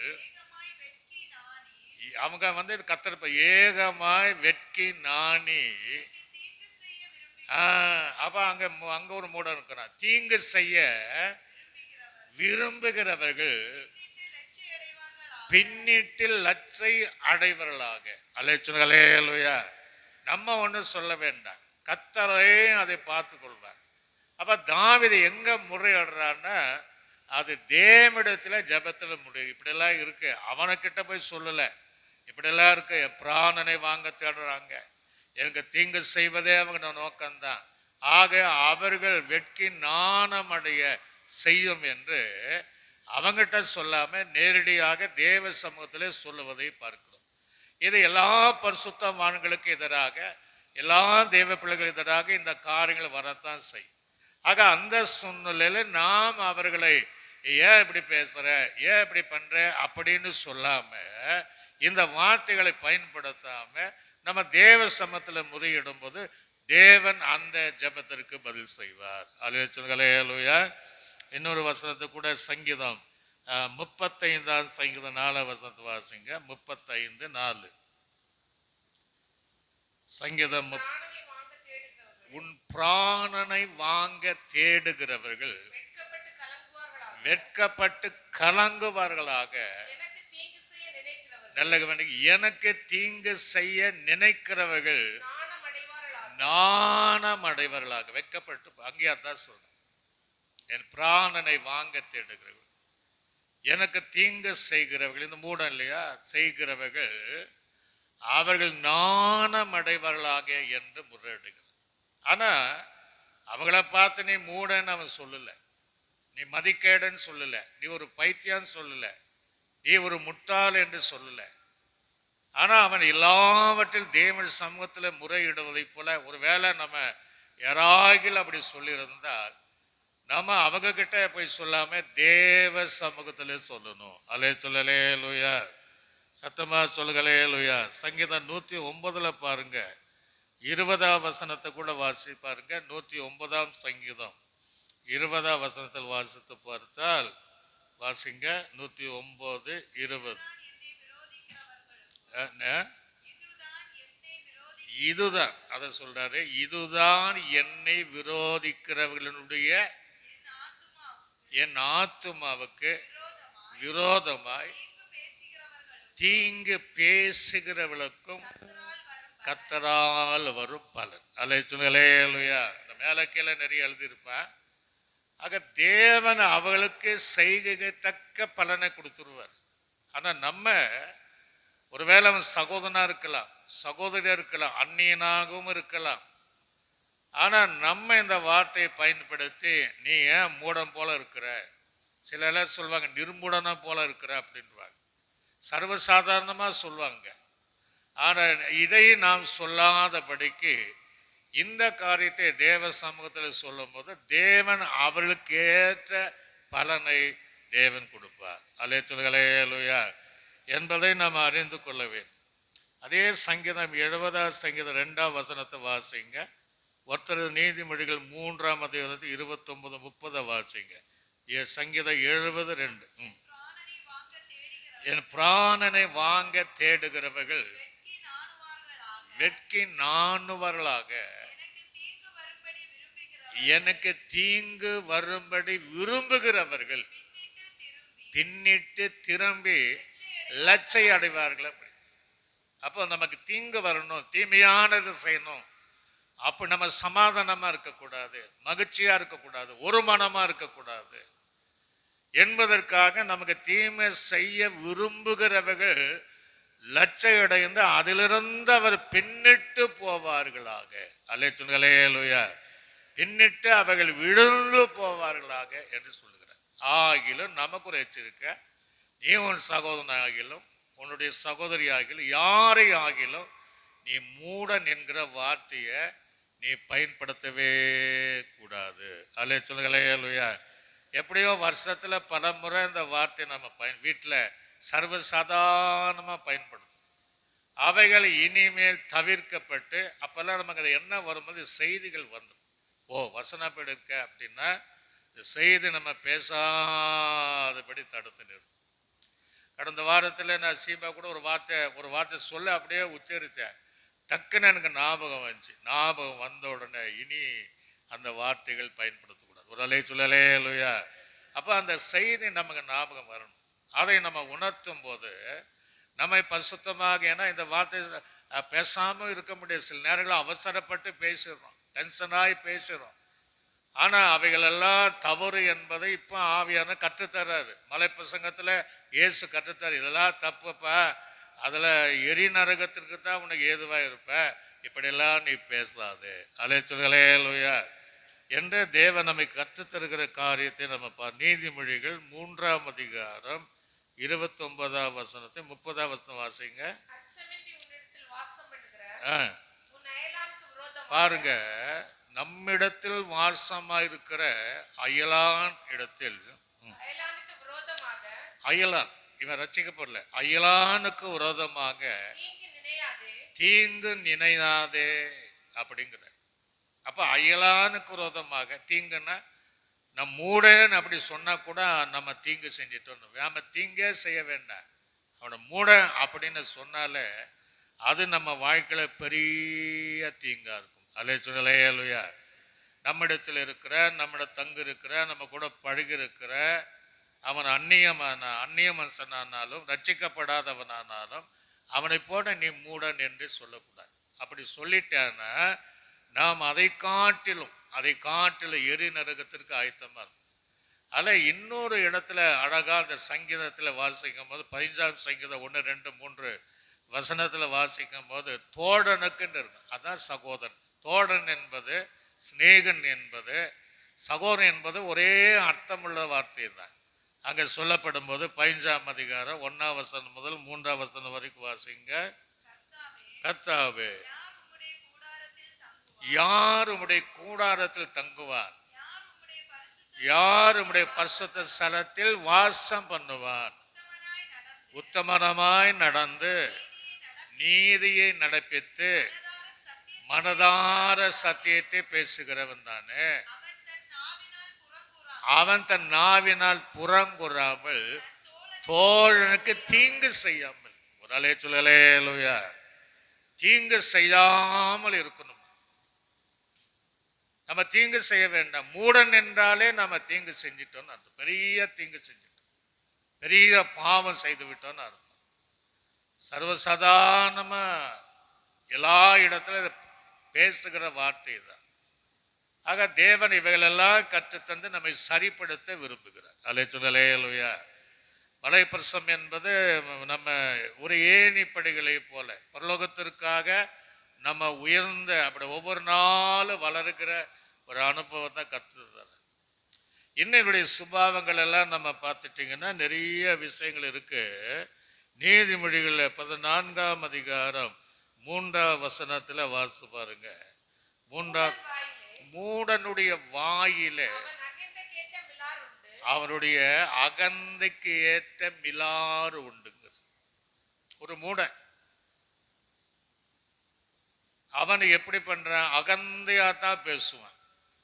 அவங்க கத்தர்ப்ப ஏகமாய் வெட்கி நாணி. அப்ப அங்க ஒரு மூடம் இருக்கிறான். தீங்கு செய்ய விரும்புகிறவர்கள் பின்னிட்டில் லட்சை அடைவர்களாக. அல்லேலூயா. நம்ம ஒண்ணு சொல்ல வேண்டாம், கர்த்தரே அதை பார்த்து கொள்வார். அப்ப தாவீது எங்க முறையிடுறான்னா, அது தேவனிடத்துல ஜெபத்துல முடியும். இப்படி எல்லாம் இருக்கு, அவனுக்கிட்ட போய் சொல்லல, இப்படி எல்லாம் இருக்கு, என் பிராணனை வாங்க தேடுறாங்க, எனக்கு தீங்கு செய்வதே அவங்க நோக்கம்தான். ஆக அவர்கள் வெட்கி நாணமடைய செய்யும் என்று அவங்கிட்ட சொல்லாம நேரடியாக தேவ சமூகத்திலே சொல்லுவதை பார்க்கிறோம். இது எல்லா பரிசுத்தவான்களுக்கு எதிராக, எல்லா தெய்வ பிள்ளைகள் எதிராக இந்த காரியங்கள் வரத்தான் செய்யும். ஆக அந்த சூழ்நிலையில நாம் அவர்களை ஏன் இப்படி பேசுற, ஏன் இப்படி பண்ற அப்படின்னு சொல்லாம, இந்த வார்த்தைகளை பயன்படுத்தாம நம்ம தேவ சமத்துல முறையிடும் போது தேவன் அந்த ஜெபத்திற்கு பதில் செய்வார். அல்லேலூயா. இன்னொரு வசனத்தை கூட சங்கீதம் 35 சங்கீதம் 4 வசனத்தை வாசிங்க. 35:4 சங்கீதம். உன் பிராணனை வாங்க தேடுகிறவர்கள் வெட்கப்பட்டு கலங்குவார்களாக. எனக்கு தீங்கு செய்ய நினைக்கிறவர்கள் நாணம் அடைவார்களாக. வெட்கப்பட்டு அங்கேயாதான் சொல்றேன். என் பிராணனை வாங்க தேடுகிறவர்கள், எனக்கு தீங்கு செய்கிறவர்கள், இந்த மூடம் இல்லையா, செய்கிறவர்கள் அவர்கள் நாணம் அடைவார்களாக என்று முறையிடுகிறார். ஆனா அவங்கள பார்த்து நீ மூடன்னு அவன் சொல்லல, நீ மதிக்கேடன்னு சொல்லல, நீ ஒரு பைத்தியான்னு சொல்லல, நீ ஒரு முட்டாள் என்று சொல்லல. ஆனா அவன் எல்லாவற்றில் தேவன் சமூகத்துல முறையிடுவதை போல ஒருவேளை நம்ம யாராகில் அப்படி சொல்லியிருந்தால் நம்ம அவங்க கிட்ட போய் சொல்லாம தேவ சமூகத்திலே சொல்லணும். அல்லேலூயா. சத்தமா சொல்லுங்களேலூயா. சங்கீதம் 109 பாருங்க, 20ஆம் வசனத்தை கூட வாசி பாருங்க. 109ஆம் சங்கீதம் 20ஆம் வசனத்தில் வாசித்து பார்த்தால் வாசிங்க. 109:20. இதுதான் அதை சொல்றாரு. இதுதான் என்னை விரோதிக்கிறவர்களுடைய என் ஆத்துமாவுக்கு விரோதமாய் தீங்கு பேசுகிறவர்களுக்கும் கர்த்தரால் வரும் பலன். அல்லேலூயா. இந்த மேல கீழே நிறைய எழுதியிருப்பேன். ஆக தேவன் அவளுக்கு செய்கத்தக்க பலனை கொடுத்துருவார். ஆனா நம்ம ஒருவேளை அவன் சகோதரனா இருக்கலாம், சகோதரியா இருக்கலாம், அந்நியனாகவும் இருக்கலாம். ஆனா நம்ம இந்த வார்த்தையை பயன்படுத்தி நீ ஏன் மூடம் போல இருக்கிற, சில எல்லாம் சொல்லுவாங்க நிர்மூடனா போல இருக்கிற அப்படின்வாங்க, சர்வசாதாரணமா சொல்லுவாங்க. ஆனா இதை நாம் சொல்லாதபடிக்கு இந்த காரியத்தை தேவ சமூகத்தில் சொல்லும் போது தேவன் அவர்களுக்கு ஏற்ற பலனை தேவன் கொடுப்பார். அல்லேலூயா என்பதை நாம் அறிந்து கொள்ள வேண்டும். அதே சங்கீதம் 70ஆம் சங்கீதம் 2ஆம் வசனத்தை வாசிங்க. ஒருத்தர் நீதிமொழிகள் 3ஆம் அதிகாரத்தில் 29-30 வாசிங்க. சங்கீதம் 70:2. என் பிராணனை வாங்க தேடுகிறவர்கள் வெட்கி நாணுவார்களாக. எனக்கு தீங்கு வரும்படி விரும்புகிறவர்கள் பின்னிட்டு திரும்பி லட்சை அடைவார்கள். அப்போ நமக்கு தீங்கு வரணும், தீமையானது செய்யணும், அப்ப நம்ம சமாதானமா இருக்கக்கூடாது, மகிழ்ச்சியா இருக்கக்கூடாது, ஒரு மனமா இருக்கக்கூடாது என்பதற்காக நமக்கு தீமை செய்ய விரும்புகிறவர்கள் லட்சை அடைந்து அதிலிருந்து அவர் பின்னிட்டு போவார்களாக. அல்லேலூயா. பின்னிட்டு அவர்கள் விழுந்து போவார்களாக என்று சொல்லுகிறார். ஆகிலும் நமக்கு ஒரு எச்சரிக்கை, நீ உன் சகோதரன் ஆகிலும் உன்னுடைய சகோதரி ஆகிலும் யாரை ஆகிலும் நீ மூடன் என்கிற வார்த்தையை நீ பயன்படுத்தவே கூடாது. அல்லேலூயா. எப்படியோ வருஷத்துல பல முறை இந்த வார்த்தை நம்ம வீட்டில் சர்வசாதாரணமா பயன்படுத்தும். அவைகள் இனிமேல் தவிர்க்கப்பட்டு அப்பெல்லாம் நமக்கு அது என்ன வரும்போது செய்திகள் வந்துடும். ஓ வசனப்படி இருக்க அப்படின்னா இந்த செய்தி நம்ம பேசாதபடி தடுத்து நிறுத்தும். கடந்த வாரத்தில் நான் சீமா கூட ஒரு வார்த்தை சொல்ல அப்படியே உச்சரித்தேன். டக்குன்னு எனக்கு ஞாபகம் வந்துச்சு. ஞாபகம் வந்த உடனே இனி அந்த வார்த்தைகள் பயன்படுத்தக்கூடாது. ஒரு அல்லேலூயா. அப்போ அந்த செய்தி நமக்கு ஞாபகம் வரணும். அதை நம்ம உணர்த்தும் போது நம்மை பரிசுத்தமாக, ஏன்னா இந்த வார்த்தை பேசாமல் இருக்க முடியாது. சில நேரங்களில் அவசரப்பட்டு பேசிடுறோம், டென்ஷனாகி பேசுகிறோம். ஆனால் அவைகளெல்லாம் தவறு என்பதை இப்போ ஆவியான கற்றுத்தர்றாரு. மலை பிரசங்கத்தில் இயேசு கற்றுத்தார், இதெல்லாம் தப்புப்பா, அதில் எரி நரகத்திற்கு தான் உனக்கு ஏதுவாக இருப்ப, இப்படியெல்லாம் நீ பேசாது. அல்லேலூயா என்று தேவன் நம்மை கற்றுத்தருகிற காரியத்தை நம்ம நீதிமொழிகள் 3ஆம் அதிகாரம் 29ஆம் வசனத்தை 30ஆம் வசனம் வாசிங்க. பாருங்க, நம்மிடத்தில் வாசமாயிருக்கிற அயலான் இடத்தில் அயலான் இவன் ரட்சிக்கப்படல, அயலானுக்கு விரோதமாக தீங்கு நினையாதே அப்படிங்கிற. அப்ப அயலானுக்கு விரோதமாக தீங்குன்னா நம் மூடன் அப்படி சொன்னா கூட நம்ம தீங்கு செஞ்சிட்டோம். நாம தீங்கே செய்ய வேண்டாம், அவனை மூட அப்படின்னு சொன்னாலே அது நம்ம வாழ்க்கையில பெரிய தீங்கா இருக்கும். அல்லேலூயா. நம்மிடத்தில் இருக்கிற, நம்மிட தங்கு இருக்கிற, நம்ம கூட பழகி இருக்கிற அவன் அந்நிய மனுஷனானாலும் ரட்சிக்கப்படாதவனானாலும் அவனை போட நீ மூடன் என்று சொல்லக்கூடாது. அப்படி சொல்லிட்டான்னா நாம் அதை காட்டிலும் எரி நரகத்திற்கு ஆயத்தமா இருக்கும். அதில் இன்னொரு இடத்துல அழகா அந்த சங்கீதத்தில் வாசிக்கும் போது 15ஆம் சங்கீதம் 1, 2, 3 வசனத்தில் வாசிக்கும் போது தோழனுக்குன்னு இருக்கும். அதான் சகோதரன். தோழன் என்பது, சிநேகன் என்பது, சகோதரன் என்பது ஒரே அர்த்தமுள்ள வார்த்தை தான். அங்கே சொல்லப்படும் போது 15ஆம் அதிகாரம் 1ஆம் வசனம் முதல் 3ஆம் வசனம் வரைக்கும் வாசிங்க. கர்த்தாவே, யார் உம்முடைய கூடாரத்தில் தங்குவார்? யார் உம்முடைய பரிசுத்த ஸ்தலத்தில் வாசம் பண்ணுவார்? உத்தமனமாய் நடந்து நீதியை நடப்பித்து மனதார சத்தியத்தை பேசுகிறவன் தானே. அவன் தன் நாவினால் புறங்குறாமல் தோழனுக்கு தீங்கு செய்யாமல், ஒரு அலே சொல்லலேலூயா, தீங்கு செய்யாமல் இருக்கணும். நம்ம தீங்கு செய்ய வேண்டாம். மூடன் என்றாலே நம்ம தீங்கு செஞ்சிட்டோம்னு அர்த்தம். பெரிய தீங்கு செஞ்சிட்டோம், பெரிய பாவம் செய்து விட்டோம்னு அர்த்தம். சர்வசாதாரணமா எல்லா இடத்துல பேசுகிற வார்த்தை தான். ஆக தேவன் இவைகளெல்லாம் கற்றுத்தந்து நம்மை சரிப்படுத்த விரும்புகிறார். அல்லேலூயா. மலைப்பிரசம் என்பது நம்ம ஒரு ஏணிப்படிகளை போல பரலோகத்திற்காக நம்ம உயர்ந்த அப்படி ஒவ்வொரு நாளும் வளருகிற ஒரு அனுபவம் தான் கற்றுத்தர. இன்னையுடைய சுபாவங்கள் எல்லாம் நம்ம பார்த்துட்டிங்கன்னா நிறைய விஷயங்கள் இருக்கு. நீதிமொழிகள் 14ஆம் அதிகாரம் 3ஆம் வசனத்துல வாசித்து பாருங்க. மூடனுடைய வாயில அவருடைய அகந்தைக்கு ஏற்ற மிலாறு உண்டுங்க. ஒரு மூடன் அவன் எப்படி பண்றான்? அகந்தையாத்தான் பேசுவான்,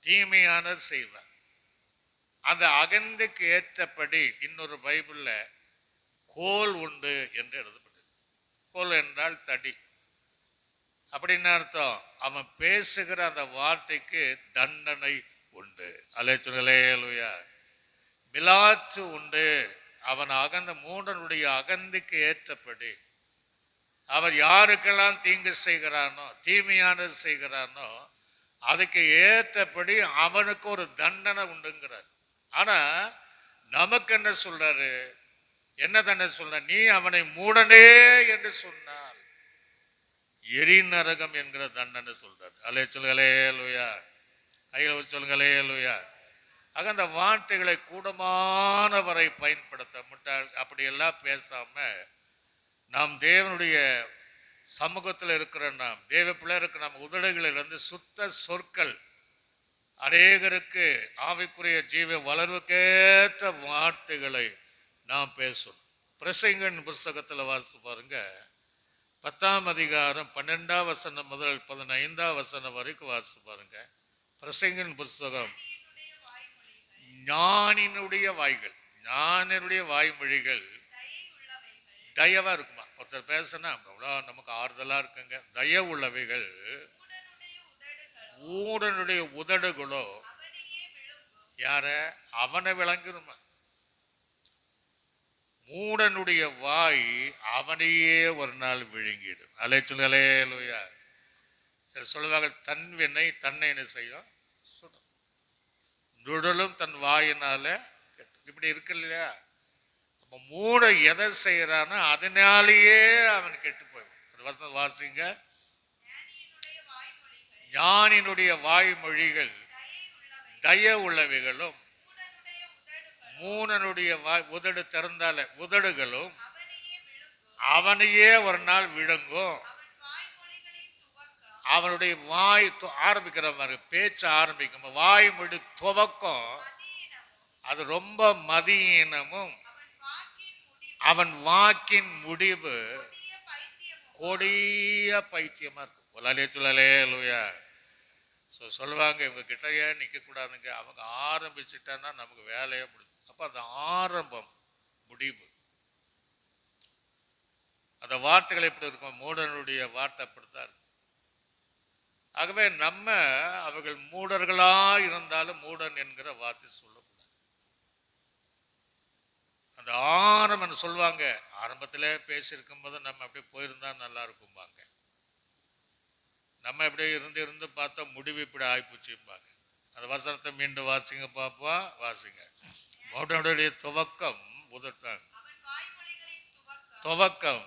தீமையானது செய்வான். அந்த அகந்தைக்கு ஏற்றபடி இன்னொரு பைபிள்ல கோல் உண்டு என்று எழுதப்பட்டது. கோல் என்றால் தடி. அப்படின்னு அர்த்தம், அவன் பேசுகிற அந்த வார்த்தைக்கு தண்டனை உண்டு. அல்லேலூயா. மிலாச்சு உண்டு. அவன் மூடனுடைய அகந்தைக்கு ஏற்றபடி அவர் யாருக்கெல்லாம் தீங்கு செய்கிறானோ, தீமையானது செய்கிறானோ, அதுக்கு ஏற்றபடி அவனுக்கு ஒரு தண்டனை உண்டுங்கிறார். ஆனா நமக்கு என்ன சொல்றாரு? என்ன தண்டனை சொல்ற? நீ அவனை மூடனே என்று சொன்னால் எரி நரகம் என்கிற தண்டனை சொல்றாரு. அல்லேலூயா. கையில் சொல்லுங்களேலூயா. ஆக அந்த வார்த்தைகளை கூடமானவரை பயன்படுத்த முட்டாள் அப்படியெல்லாம் பேசாம நாம் தேவனுடைய சமூகத்தில் இருக்கிற நாம் தேவ பிள்ளை இருக்கிற நம்ம உதடுகளிலிருந்து சுத்த சொற்கள் அநேகருக்கு ஆவிக்குரிய ஜீவ வளர்வுக்கேற்ற வார்த்தைகளை நாம் பேசணும். பிரசங்கன் புஸ்தகத்தில் வாசித்து பாருங்க. 10ஆம் அதிகாரம் 12ஆம் வசனம் முதல் 15ஆம் வசனம் வரைக்கும் வாசித்து பாருங்க. பிரசங்கன் புஸ்தகம். ஞானினுடைய வாய்மொழிகள் தயவா இருக்குமா? ஒருத்தர் பேசினா அவ்வளோ நமக்கு ஆறுதலா இருக்குங்க. தயவு உள்ளவைகள் ஊடனுடைய உதடுகளோ யார? அவனை விளங்கணுமா? மூடனுடைய வாய் அவனையே ஒரு நாள் விழுங்கிடும். அல்லேலூயா. சரி சொல்லுவாங்க, தன் வினை தன்னை என்ன செய்யும்? சுடும். நுடலும் தன் வாயினால இப்படி இருக்கு இல்லையா? அப்ப மூட எதை செய்யறானோ அதனாலேயே அவன் கெட்டு போயிடும். வாசிங்க. ஞானினுடைய வாய்மொழிகள் தய உள்ளவைகளும் மூடனுடைய உதடு திறந்தால உதடுகளும் அவனையே ஒரு நாள் விழுங்கும். அவனுடைய வாய் ஆரம்பிக்கிற மாதிரி பேச்சு ஆரம்பிக்கும் வாய் மொழி துவக்கம் அது ரொம்ப மதியீனமும் அவன் வாக்கின் முடிவு கொடிய பைத்தியமா இருக்கும். சொல்லுவாங்க இவங்க கிட்டயே நிக்க கூடாதுங்க, அவங்க ஆரம்பிச்சுட்டான்னா நமக்கு வேலையே முடியும். அப்ப அந்த ஆரம்பம் முடிவு அந்த வார்த்தைகள் எப்படி இருக்கும்? மூடனுடைய வார்த்தை அப்படித்தான் இருக்கும். ஆகவே நம்ம அவர்கள் மூடர்களா இருந்தாலும் மூடன் என்கிற வார்த்தை சொல்லக்கூடாது. அந்த ஆரம்பம் சொல்லுவாங்க, ஆரம்பத்திலே பேசியிருக்கும் போது நம்ம அப்படியே போயிருந்தா நல்லா இருக்கும்பாங்க. நம்ம அப்படியே இருந்து பார்த்தா முடிவு இப்படி ஆய்ப்புச்சுப்பாங்க. அந்த வசனத்தை மீண்டும் வாசிங்க பாப்பா, வாசிங்க. மூடனுடைய துவக்கம் துவக்கம்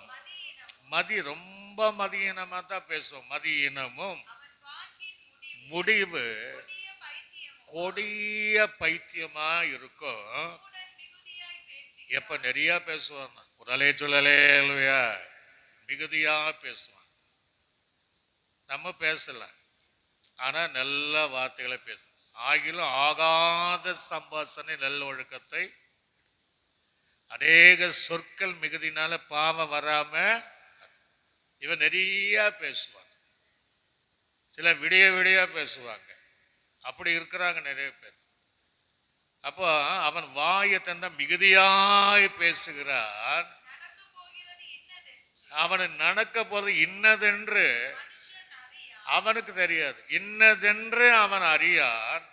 மதி ரொம்ப மதியினமா தான் பேசுவோம். மதியினமும் முடிவு கொடிய பைத்தியமா இருக்கும். எப்ப நிறைய பேசுவான், ஒரு சொல்லலே மிகுதியா பேசுவான். நம்ம பேசலாம், ஆனா நல்ல வார்த்தைகளை பேச ஆகிலும் ஆகாத சம்பாஷணை நல்ல ஒழுக்கத்தை அநேக சொற்கள் மிகுதினால பாவம் வராம இவன் நிறைய பேசுவாங்க. சில விடிய பேசுவாங்க. அப்படி இருக்கிறாங்க நிறைய பேர். அப்போ அவன் வாயை தந்த மிகுதியாய் பேசுகிறான். அவனு நடக்க போறது இன்னதென்று அவனுக்கு தெரியாது. இன்னதென்று அவன் அறியான்.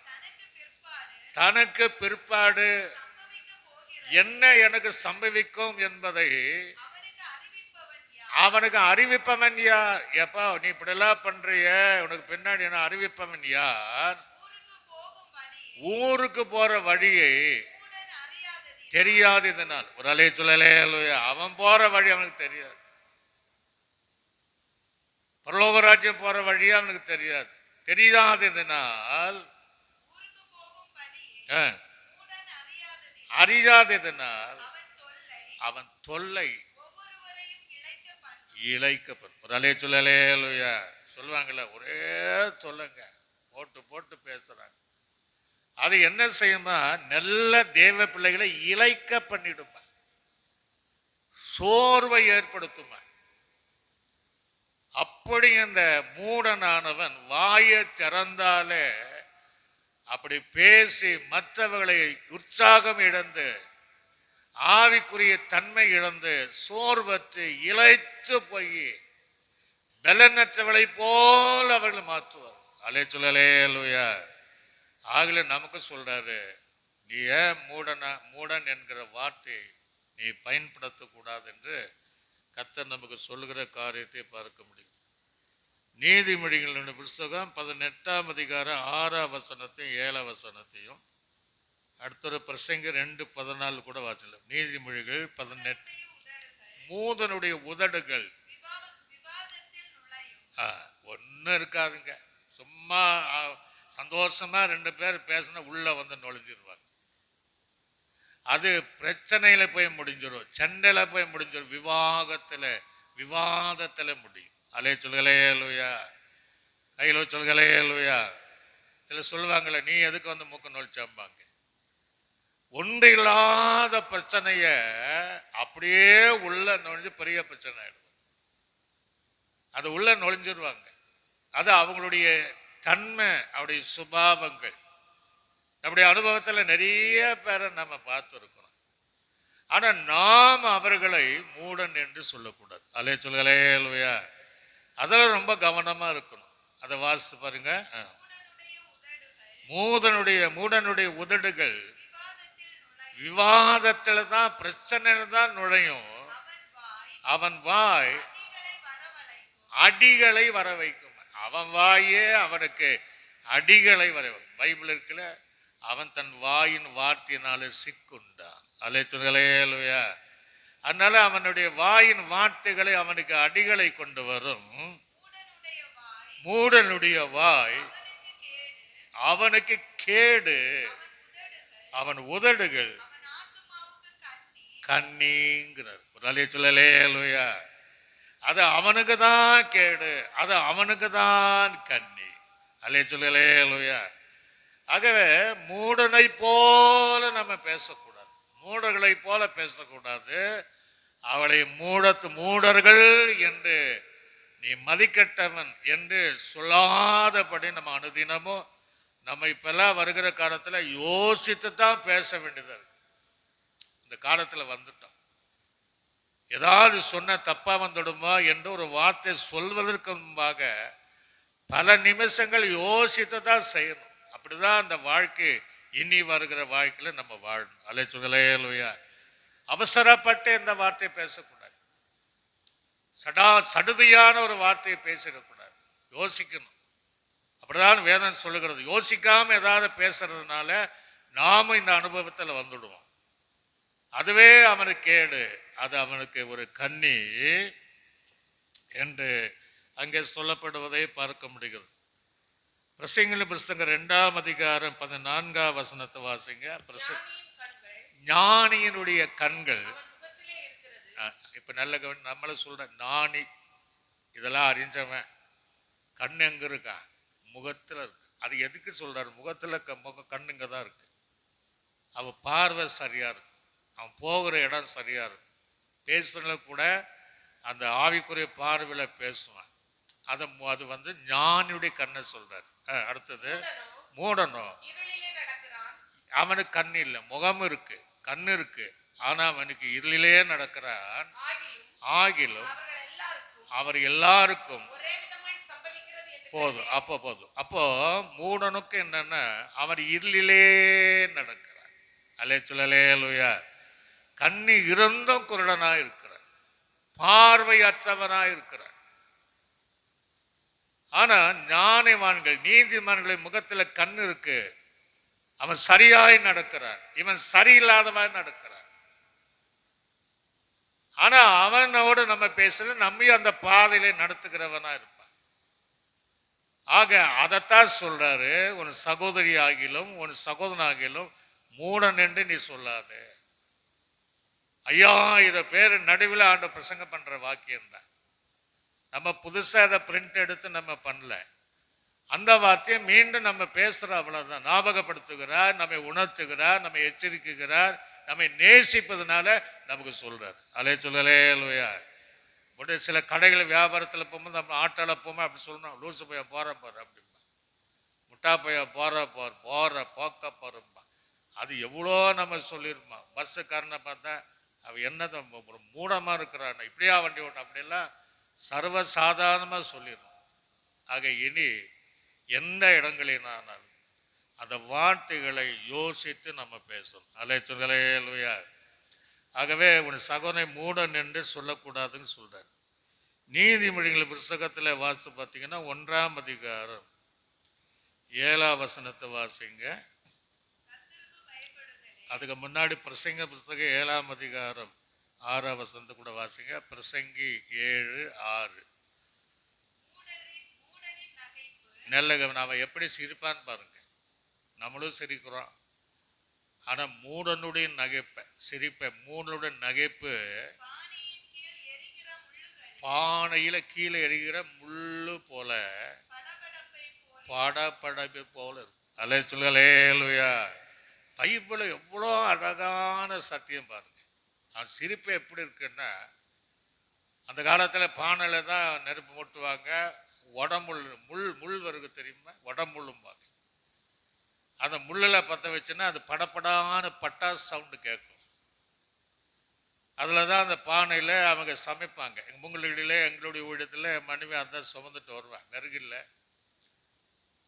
தனக்கு பிற்பாடு என்ன எனக்கு சம்பவிக்கும் என்பதை அவனுக்கு அறிவிப்பவன் யார்? எப்பா நீ இப்படி எல்லாம் பண்றிய, உனக்கு பின்னாடி என்ன அறிவிப்பவன் யார்? ஊருக்கு போற வழியை தெரியாது. இதனால் ஒரு சொல்லலே அவன் போற வழி அவனுக்கு தெரியாது. பரலோகராஜ்யம் போற வழி அவனுக்கு தெரியாது. தெரியாததினால் அறியாததினால் அவன் தொல்லை இழைக்கப்படும். ஒரு சொல்லலே சொல்லுவாங்கல்ல, ஒரே தொல்லைங்க, போட்டு பேசுறாங்க. அது என்ன செய்யுமா? நல்ல தேவ பிள்ளைகளை இழைக்க பண்ணிடுமா, சோர்வை ஏற்படுத்துமா. அப்படி அந்த மூடனானவன் வாயை திறந்தாலே அப்படி பேசி மற்றவர்களை உற்சாகம் இழந்து ஆவிக்குரிய தன்மை இழந்து சோர்வற்று இழைத்து போய் பலனற்றவளை போல் அவர்கள் மாற்றுவார். சொல்லலேலூயா. ஆகல நமக்கு சொல்றாரு, நீ ஏன் மூடன் என்கிற வார்த்தை நீ பயன்படுத்தக்கூடாது என்று கர்த்தர் நமக்கு சொல்லுகிற காரியத்தை பார்க்க முடியும். நீதிமொழிகள் புஸ்தகம் 18ஆம் அதிகாரம் 6ஆம் வசனத்தையும் 7ஆம் வசனத்தையும் அடுத்த பிரசங்க 2:14 கூட வாசிக்கலாம். நீதிமொழிகள் 18. மூதனுடைய உதடுகள் ஒன்னும் இருக்காதுங்க, சும்மா சந்தோஷமா 2 பேர் பேசினா உள்ள வந்து நுழைஞ்சிருவாங்க. அது பிரச்சனையில போய் முடிஞ்சிடும், சண்டையில போய் முடிஞ்சிடும், விவாதத்துல முடியும். சொல்லுகலையா, கையில சொல்லுகலையா. சில சொல்லுவாங்கல்ல, நீ எதுக்கு வந்து மூக்க நுழைச்சாம்பாங்க. ஒன்று இல்லாத பிரச்சனைய அப்படியே உள்ள நுழைஞ்சு பெரிய பிரச்சனை ஆயிடும். அது உள்ள நுழைஞ்சிருவாங்க. அது அவங்களுடைய தன்மை, அவருடைய சுபாவங்கள். நம்முடைய அனுபவத்துல நிறைய பேரை நம்ம பார்த்துருக்கிறோம். ஆனா நாம் அவர்களை மூடன் என்று சொல்லக்கூடாது. சொல்லலையா, அதெல்லாம் ரொம்ப கவனமா இருக்கணும். அதை வாசித்து பாருங்க. மூடனுடைய உதடுகள் விவாதத்துல தான், பிரச்சனையில தான் நுழையும். அவன் வாய் அடிகளை வர வைக்கும். அவன் வாயே அவனுக்கு அடிகளை வர. பைபிள் இருக்குல்ல, அவன் தன் வாயின் வார்த்தையினால சிக்குண்டான். சொல்லலையா. அதனால அவனுடைய வாயின் வார்த்தைகளை அவனுக்கு அடிகளை கொண்டு வரும். மூடனுடைய வாய் அவனுக்கு கேடு, அவன் உதடுகள் கண்ணீங்கிறார். சொல்லலையா. அது அவனுக்கு தான் கேடு, அது அவனுக்கு தான் கண்ணி. அல்லே சொல்லலே லூயா. ஆகவே மூடனை போல நம்ம பேசக்கூடாது, மூடர்களை போல பேசக்கூடாது. அவளை மூடர்கள் என்று நீ மதிக்கட்டவன் என்று சொல்லாதபடி நம்ம அனுதினமும் நம்ம இப்பெல்லாம் வருகிற காலத்துல யோசித்து தான் பேச வேண்டியதா இருக்கு. இந்த காலத்துல வந்துட்டோம், ஏதாவது சொன்ன தப்பா வந்துடுமா என்று ஒரு வார்த்தை சொல்வதற்கு முன்பாக பல நிமிஷங்கள் யோசித்து தான் செய்யணும். அப்படிதான் அந்த வாழ்க்கை இனி வருகிற வாழ்க்கையில நம்ம வாழணும். அல்லே சொல்லலையா. அவசரப்பட்டு இந்த வார்த்தையை பேசக்கூடாது, சடுதியான ஒரு வார்த்தையை பேசிடக்கூடாது, யோசிக்கணும். அப்படிதான் வேதம் சொல்லுகிறது. யோசிக்காம ஏதாவது பேசுறதுனால நாமும் இந்த அனுபவத்தில் வந்துடுவோம். அதுவே அவனுக்கு கேடு, அது அவனுக்கு ஒரு கண்ணி என்று அங்கே சொல்லப்படுவதை பார்க்க முடிகிறது. பிரசங்கின் புஸ்தகம் 2ஆம் அதிகாரம் 14ஆம் வசனத்தை வாசிங்க. ஞானியினுடைய கண்கள், இப்ப நல்ல நம்மள சொல்ற ஞானி இதெல்லாம் அறிஞ்சவன் கண் எங்க இருக்கான்? முகத்துல இருக்கு. அது எதுக்கு சொல்றாரு? முகத்துல கண்ணுங்க தான் இருக்கு. அவன் பார்வை சரியா இருக்கு, அவன் போகிற இடம் சரியா இருக்கும். பேசுறதுல கூட அந்த ஆவிக்குரிய பார்வையில பேசுவான். அது வந்து ஞானியுடைய கண்ணை சொல்றாரு. அடுத்தது மூடனும், அவனுக்கு கண்ணு இல்லை, முகம் இருக்கு, கண்ணு இருக்கு, ஆனா அவனுக்கு இருளிலே நடக்கிறான். ஆகிலும் அவர் எல்லாருக்கும் போதும். அப்போ மூடனுக்கு என்னன்னா அவன் இருளிலே நடக்கிறான். அல்லே சொல்லலே லூயா. கண்ணு இருந்தும் குருடனா இருக்கிறான், பார்வையற்றவனா இருக்கிறான். ஆனா ஞானிவான்கள் நீதிமான்களின் முகத்துல கண்ணு இருக்கு, அவன் சரியாய் நடக்கிறான், இவன் சரியில்லாதவன் நடக்கிறான். ஆனா அவனோடு நம்ம பேசல, நம்மையும் அந்த பாதையில நடத்துகிறவனா இருப்பான். ஆக அதைத்தான் சொல்றாரு, உன் சகோதரி ஆகிலும் உன் சகோதரனாகிலும் மூடன் என்று நீ சொல்லாது. 5000 பேர் நடுவில் ஆண்டு பிரசங்கம் பண்ற வாக்கியம் தான். நம்ம புதுசா அதை பிரிண்ட் எடுத்து நம்ம பண்ணல, அந்த வார்த்தையை மீண்டும் நம்ம பேசுறோம், அவ்வளவுதான். ஞாபகப்படுத்துகிறார், நம்மை உணர்த்துகிறார், நம்மை எச்சரிக்கிறார், நம்மை நேசிப்பதனால நமக்கு சொல்றாரு. அலே சொல்லலே லூயா. சில கடைகள் வியாபாரத்தில் போகும்போது நம்ம ஆட்டால போகும்போது அப்படி சொல்லணும், லூசு பைய போற போற அப்படிம்பா, முட்டா பைய போற போக்க போறோம்பா. அது எவ்வளோ நம்ம சொல்லிருப்போம். பஸ்ஸுக்காரனை பார்த்தா அவன் என்னதான் ஒரு மூடமா இருக்கிறான், இப்படியா வண்டி ஓட்டம், அப்படியெல்லாம் சர்வசாதாரணமா சொல்லிடுவோம். ஆக இனி எந்த இடங்களினாலும் அந்த வார்த்தைகளை யோசித்து நம்ம பேசணும். அலே சொல்லலே லூயா. ஆகவே உன் சகோதரனை மூடன் என்று சொல்லக்கூடாதுன்னு சொல்றாரு. நீதிமொழிகள் புஸ்தகத்தில் வாசி பார்த்தீங்கன்னா 1ஆம் அதிகாரம் 7ஆம் வசனத்தை வாசிங்க. அதுக்கு முன்னாடி பிரசங்க புஸ்தகம் 7ஆம் அதிகாரம் 6ஆம் வசனத்தை கூட வாசிங்க. பிரசங்கி 7:6. நல்ல அவன் எப்படி சிரிப்பான்னு பாருங்க. நம்மளும் சிரிக்கிறோம், ஆனா மூடனுடைய நகைப்பை சிரிப்பை, மூடனுடைய நகைப்பு பானையில கீழே எரிகிற முள்ளு போல, படபடப்பு போல இருக்கும். அல்லே சொல்லலே லூயா. பைபிள் எவ்வளோ அழகான சத்தியம் பாருங்க. அவன் சிரிப்பு எப்படி இருக்குன்னா, அந்த காலத்துல பானையில தான் நெருப்பு மூட்டுவாங்க. உடம்புள் முள் வருது தெரியுமா, உடம்புள்ளும்பாங்க. அந்த முள்ளில் பற்ற வச்சுன்னா அது படப்படான பட்டாசு சவுண்டு கேட்கும். அதில் தான் அந்த பானையில் அவங்க சமைப்பாங்க. உங்களுடைய எங்களுடைய ஊழியத்தில் மனைவி அந்த சுமந்துட்டு வருவாங்க, விறகில்ல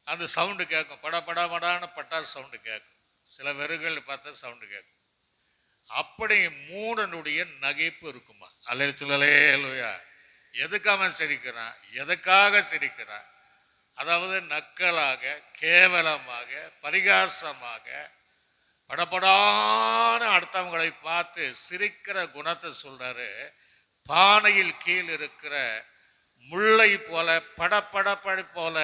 அந்த சவுண்டு கேட்கும், படப்படான பட்டாசு சவுண்டு கேட்கும். சில விறகுகள் பார்த்தா சவுண்டு கேட்கும். அப்படி மூடனுடைய நகைப்பு இருக்குமா. அல்ல சொல்லலே இல்லையா. எதுக்கு அவன் சிரிக்கிறான், எதுக்காக சிரிக்கிறான்? அதாவது நக்கலாக, கேவலமாக, பரிகாசமாக, படப்படான அடுத்தவங்களை பார்த்து சிரிக்கிற குணத்தை சொல்றாரு. பானையில் கீழ் இருக்கிற முல்லை போல, படப்படப்படி போல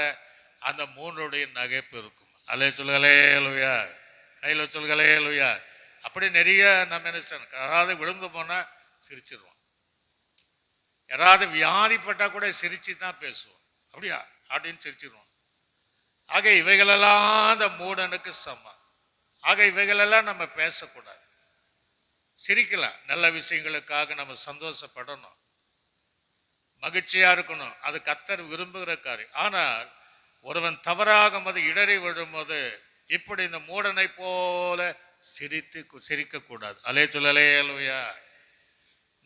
அந்த மூன்றுடைய நகைப்பு இருக்கும். அல்லே சொல்களே லூயா. கையில் சொல்களே லூயா. அப்படி நிறைய நம்ம என்ன, அதாவது விழுந்து போனா சிரிச்சிருவோம். யாராவது வியாதிப்பட்டா கூட சிரிச்சு தான் பேசுவோம். அப்படியா அப்படின்னு சிரிச்சிருவோம். ஆக இவைகளெல்லாம் அந்த மூடனுக்கு சமம். ஆக இவைகளெல்லாம் நம்ம பேசக்கூடாது. சிரிக்கலாம், நல்ல விஷயங்களுக்காக நம்ம சந்தோஷப்படணும், மகிழ்ச்சியா இருக்கணும். அது கர்த்தர் விரும்புகிற காரியம். ஆனால் ஒருவன் தவறாக போது இடறி விழும்போது இப்படி இந்த மூடனை போல சிரிக்க கூடாது. அல்லேலூயா.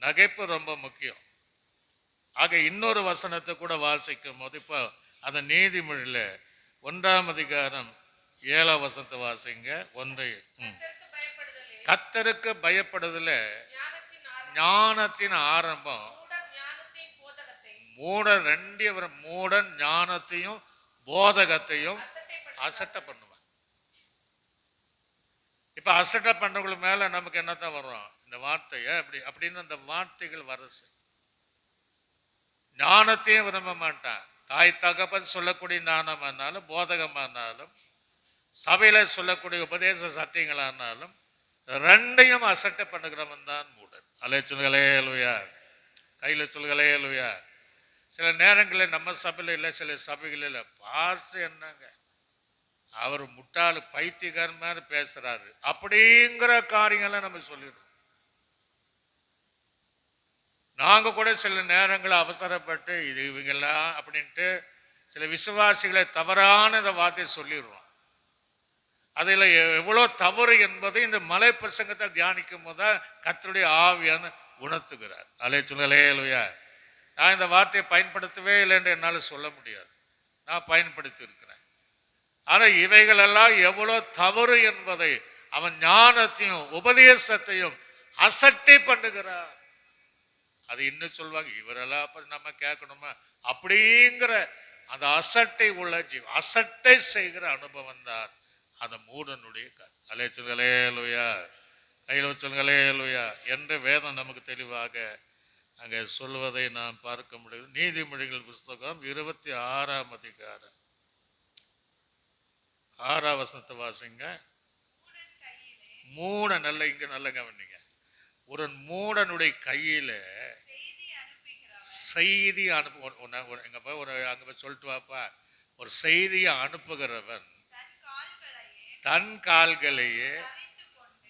நகைப்பு ரொம்ப முக்கியம். ஆக இன்னொரு வசனத்தை கூட வாசிக்கும் போது இப்போ அந்த நீதிமொழியில 1ஆம் அதிகாரம் 7ஆம் வசனத்தை வாசிங்க. கர்த்தருக்கு பயப்படுதல ஞானத்தின் ஆரம்பம். மூடன் ஞானத்தையும் போதகத்தையும் அசட்டை பண்ணுவான். இப்ப அசட்டை பண்றவங்களுக்கு மேல நமக்கு என்னத்தான் வரும்? இந்த வார்த்தைய அப்படின்னு அந்த வார்த்தைகள் வரசு. ஞானத்தையும் விரும்ப மாட்டான். தாய் தகப்பன் சொல்லக்கூடிய ஞானமானாலும் போதகமானாலும் சபையில சொல்லக்கூடிய உபதேச சத்தியங்களானாலும் ரெண்டையும் அசட்டை பண்ணுகிறவன் தான் மூடன். அல்லேலூயா. கையில சொல்லுங்களேலூயா. சில நேரங்களில் நம்ம சபையில இல்லை, சில சபைகளில் பார்த்து என்னங்க அவர் முட்டாள் பைத்தியக்காரன் மாதிரி பேசுறாரு அப்படிங்கிற காரியங்களை நம்ம சொல்லிடுறோம். நாங்க கூட சில நேரங்களில் அவசரப்பட்டு இது இவங்கெல்லாம் அப்படின்ட்டு சில விசுவாசிகளை தவறான இந்த வார்த்தையை சொல்லிடுறோம். அதில் எவ்வளோ தவறு என்பதை இந்த மலை பிரசங்கத்தை தியானிக்கும் போதுதான் கர்த்தருடைய ஆவியான உணர்த்துகிறார். அல்லேலூயா. நான் இந்த வார்த்தையை பயன்படுத்தவே இல்லை என்று என்னால் சொல்ல முடியாது. நான் பயன்படுத்தி இருக்கிறேன். ஆனால் இவைகளெல்லாம் எவ்வளோ தவறு என்பதை அவன் ஞானத்தையும் உபதேசத்தையும் அசட்டை பண்ணுகிறார். அது இன்னும் சொல்வாங்க, இவரெல்லாம் அப்ப நம்ம கேட்கணுமா அப்படிங்கிற அந்த அசட்டை உள்ள அசட்டை செய்கிற அனுபவம் தான் அந்த மூடனுடைய அல்லேலூயா. கையில சொல்லுங்களேலூயா என்று வேதம் நமக்கு தெளிவாக அங்கே சொல்வதை நாம் பார்க்க முடியுது. நீதிமொழிகள் புஸ்தகம் 26ஆம் அதிகாரம் 6ஆம் வசனத்தை வாசிங்க. மூடன் நல்ல இங்க நல்ல கவனிங்க. ஒரு மூடனுடைய கையில செய்தி அங்க சொல்லிட்டு வாப்பா. ஒரு செய்தியை அனுப்புகிறவன் தன் கால்களையே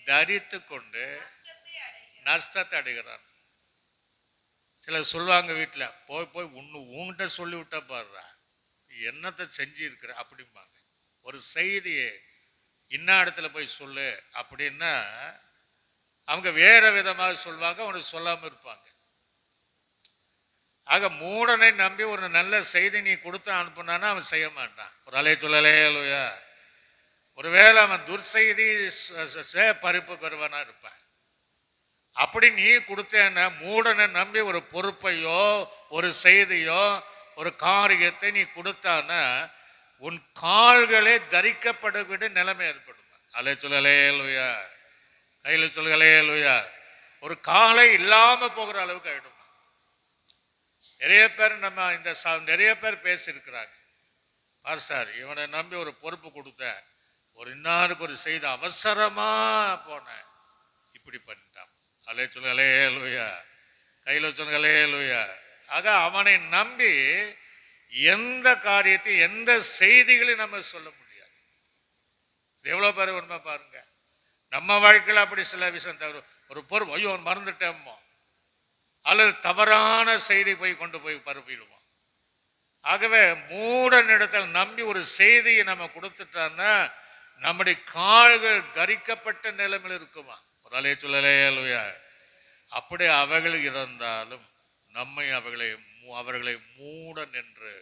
தரித்து கொண்டு நஷ்டத்தை அடைகிறான். சிலர் சொல்லுவாங்க வீட்டில் போய் உன்கிட்ட சொல்லி விட்டா பாடுறா என்னத்தை செஞ்சு இருக்கிற அப்படிம்பாங்க. ஒரு செய்தியை இன்ன இடத்துல போய் சொல்லு அப்படின்னா அவங்க வேற விதமாக சொல்லுவாங்க, அவனுக்கு சொல்லாம இருப்பாங்க. ஆக மூடனை நம்பி ஒரு நல்ல செய்தி நீ கொடுத்து அனுப்புனானா அவன் செய்ய மாட்டான். ஒரு அல்லேலூயா. ஒருவேளை அவன் துர்செய்தி பறிப்பு பெறுவனா இருப்பான். அப்படி நீ கொடுத்தேன்னா மூடனை நம்பி ஒரு பொறுப்பையோ ஒரு செய்தியோ ஒரு காரியத்தை நீ கொடுத்தானா உன் கால்களே தரிக்கப்படக்கூடிய நிலைமை ஏற்படும். அல்லேலூயா. கையில சொல்லுங்களேலூயா. ஒரு காலை இல்லாம போகிற அளவுக்கு ஆயிடும். நிறைய பேர் நம்ம நிறைய பேர் பேசியிருக்கிறாங்க. சார் இவனை நம்பி ஒரு பொறுப்பு கொடுத்த ஒரு இன்னாருக்கு ஒரு செய்தி அவசரமா போன இப்படி பண்ணிட்டான். அல்லேலூயா. கையில சொல்லுங்களேலூயா. ஆக அவனை நம்பி எந்த காரியத்தையும் எந்த செய்திகளையும் நம்ம சொல்ல முடியாது. எவ்வளவு பேர் உண்மை பாருங்க. நம்ம வாழ்க்கையில் அப்படி சில விஷயம் தவிர ஒரு பொறுப்பு ஐயோ மறந்துட்டோமோ அல்லது தவறான செய்தி போய் கொண்டு போய் பரப்பிடுவோம். ஆகவே மூடனிடத்தில் நம்பி ஒரு செய்தியை நம்ம கொடுத்துட்டோம்னா நம்முடைய கால்கள் தரிக்கப்பட்ட நிலைமையில் இருக்குமா? ஒரு அல்லேலூயா. அப்படி அவைகள் இருந்தாலும் நம்மை அவர்களை மூடன் என்று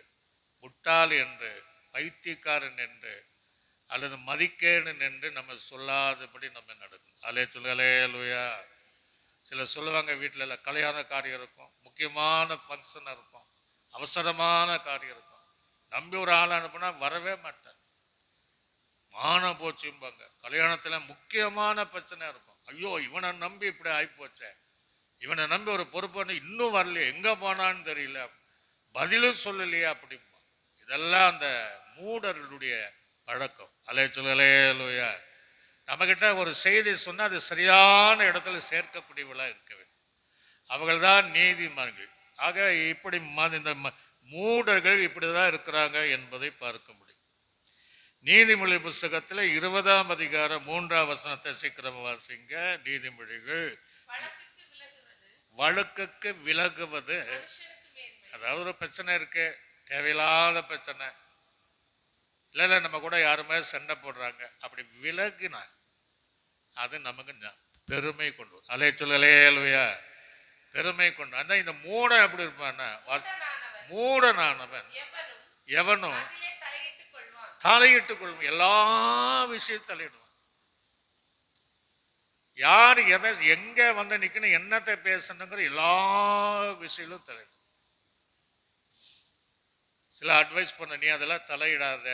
முட்டாள் என்று பைத்தியக்காரன் என்று அல்லது மதிக்கேடன் என்று நம்ம சொல்லாதபடி நம்ம நடக்கும். அல்லேலூயா. சிலர் சொல்லுவாங்க வீட்டில் கல்யாண காரியம் இருக்கும், முக்கியமான ஃபங்க்ஷன் இருக்கும், அவசரமான காரியம் இருக்கும், நம்பி ஒரு ஆள் அனுப்புனா வரவே மாட்டேன், மான போச்சும்பாங்க. கல்யாணத்துல முக்கியமான பிரச்சனை இருக்கும். ஐயோ இவனை நம்பி இப்படி ஆயிப்போச்சே, இவனை நம்பி ஒரு பொறுப்பு இன்னும் வரலையே, எங்க போனான்னு தெரியல, பதிலும் சொல்லலையே அப்படிம்பா. இதெல்லாம் அந்த மூடர்களுடைய பழக்கம். அல்லேலூயா. நம்ம கிட்ட ஒரு செய்தி சொன்னா அது சரியான இடத்துல சேர்க்கக்கூடியவளா இருக்க வேண்டும். அவர்கள் தான் நீதிமான்கள். ஆக இப்படி இந்த மூடர்கள் இப்படிதான் இருக்கிறாங்க என்பதை பார்க்க முடியும். நீதிமொழி புஸ்தகத்தில் 20ஆம் அதிகாரம் 3ஆம் வசனத்தை சீக்கிரம் வாசிங்க. நீதிமொழிகள் வழக்குக்கு விலகுவது, அதாவது ஒரு பிரச்சனை இருக்கு, தேவையில்லாத பிரச்சனை, இல்ல நம்ம கூட யாருமே சண்டை போடுறாங்க, அப்படி விலகினா அது நமக்கு பெருமை கொண்டு வரும். அலே சொல்லலையா, பெருமை கொண்டு. அதான் இந்த மூடன் எப்படி இருப்பான்னா, மூடனானவன் எவனும் தலையிட்டுக் கொள்ளும், எல்லா விஷயத்தையும் தலையிடுவான். யார் எதை எங்க வந்து நிக்கணும், என்னத்தை பேசணுங்கிற எல்லா விஷயங்களும் தலையிடும். சில அட்வைஸ் பண்ண, நீ அதெல்லாம் தலையிடாத,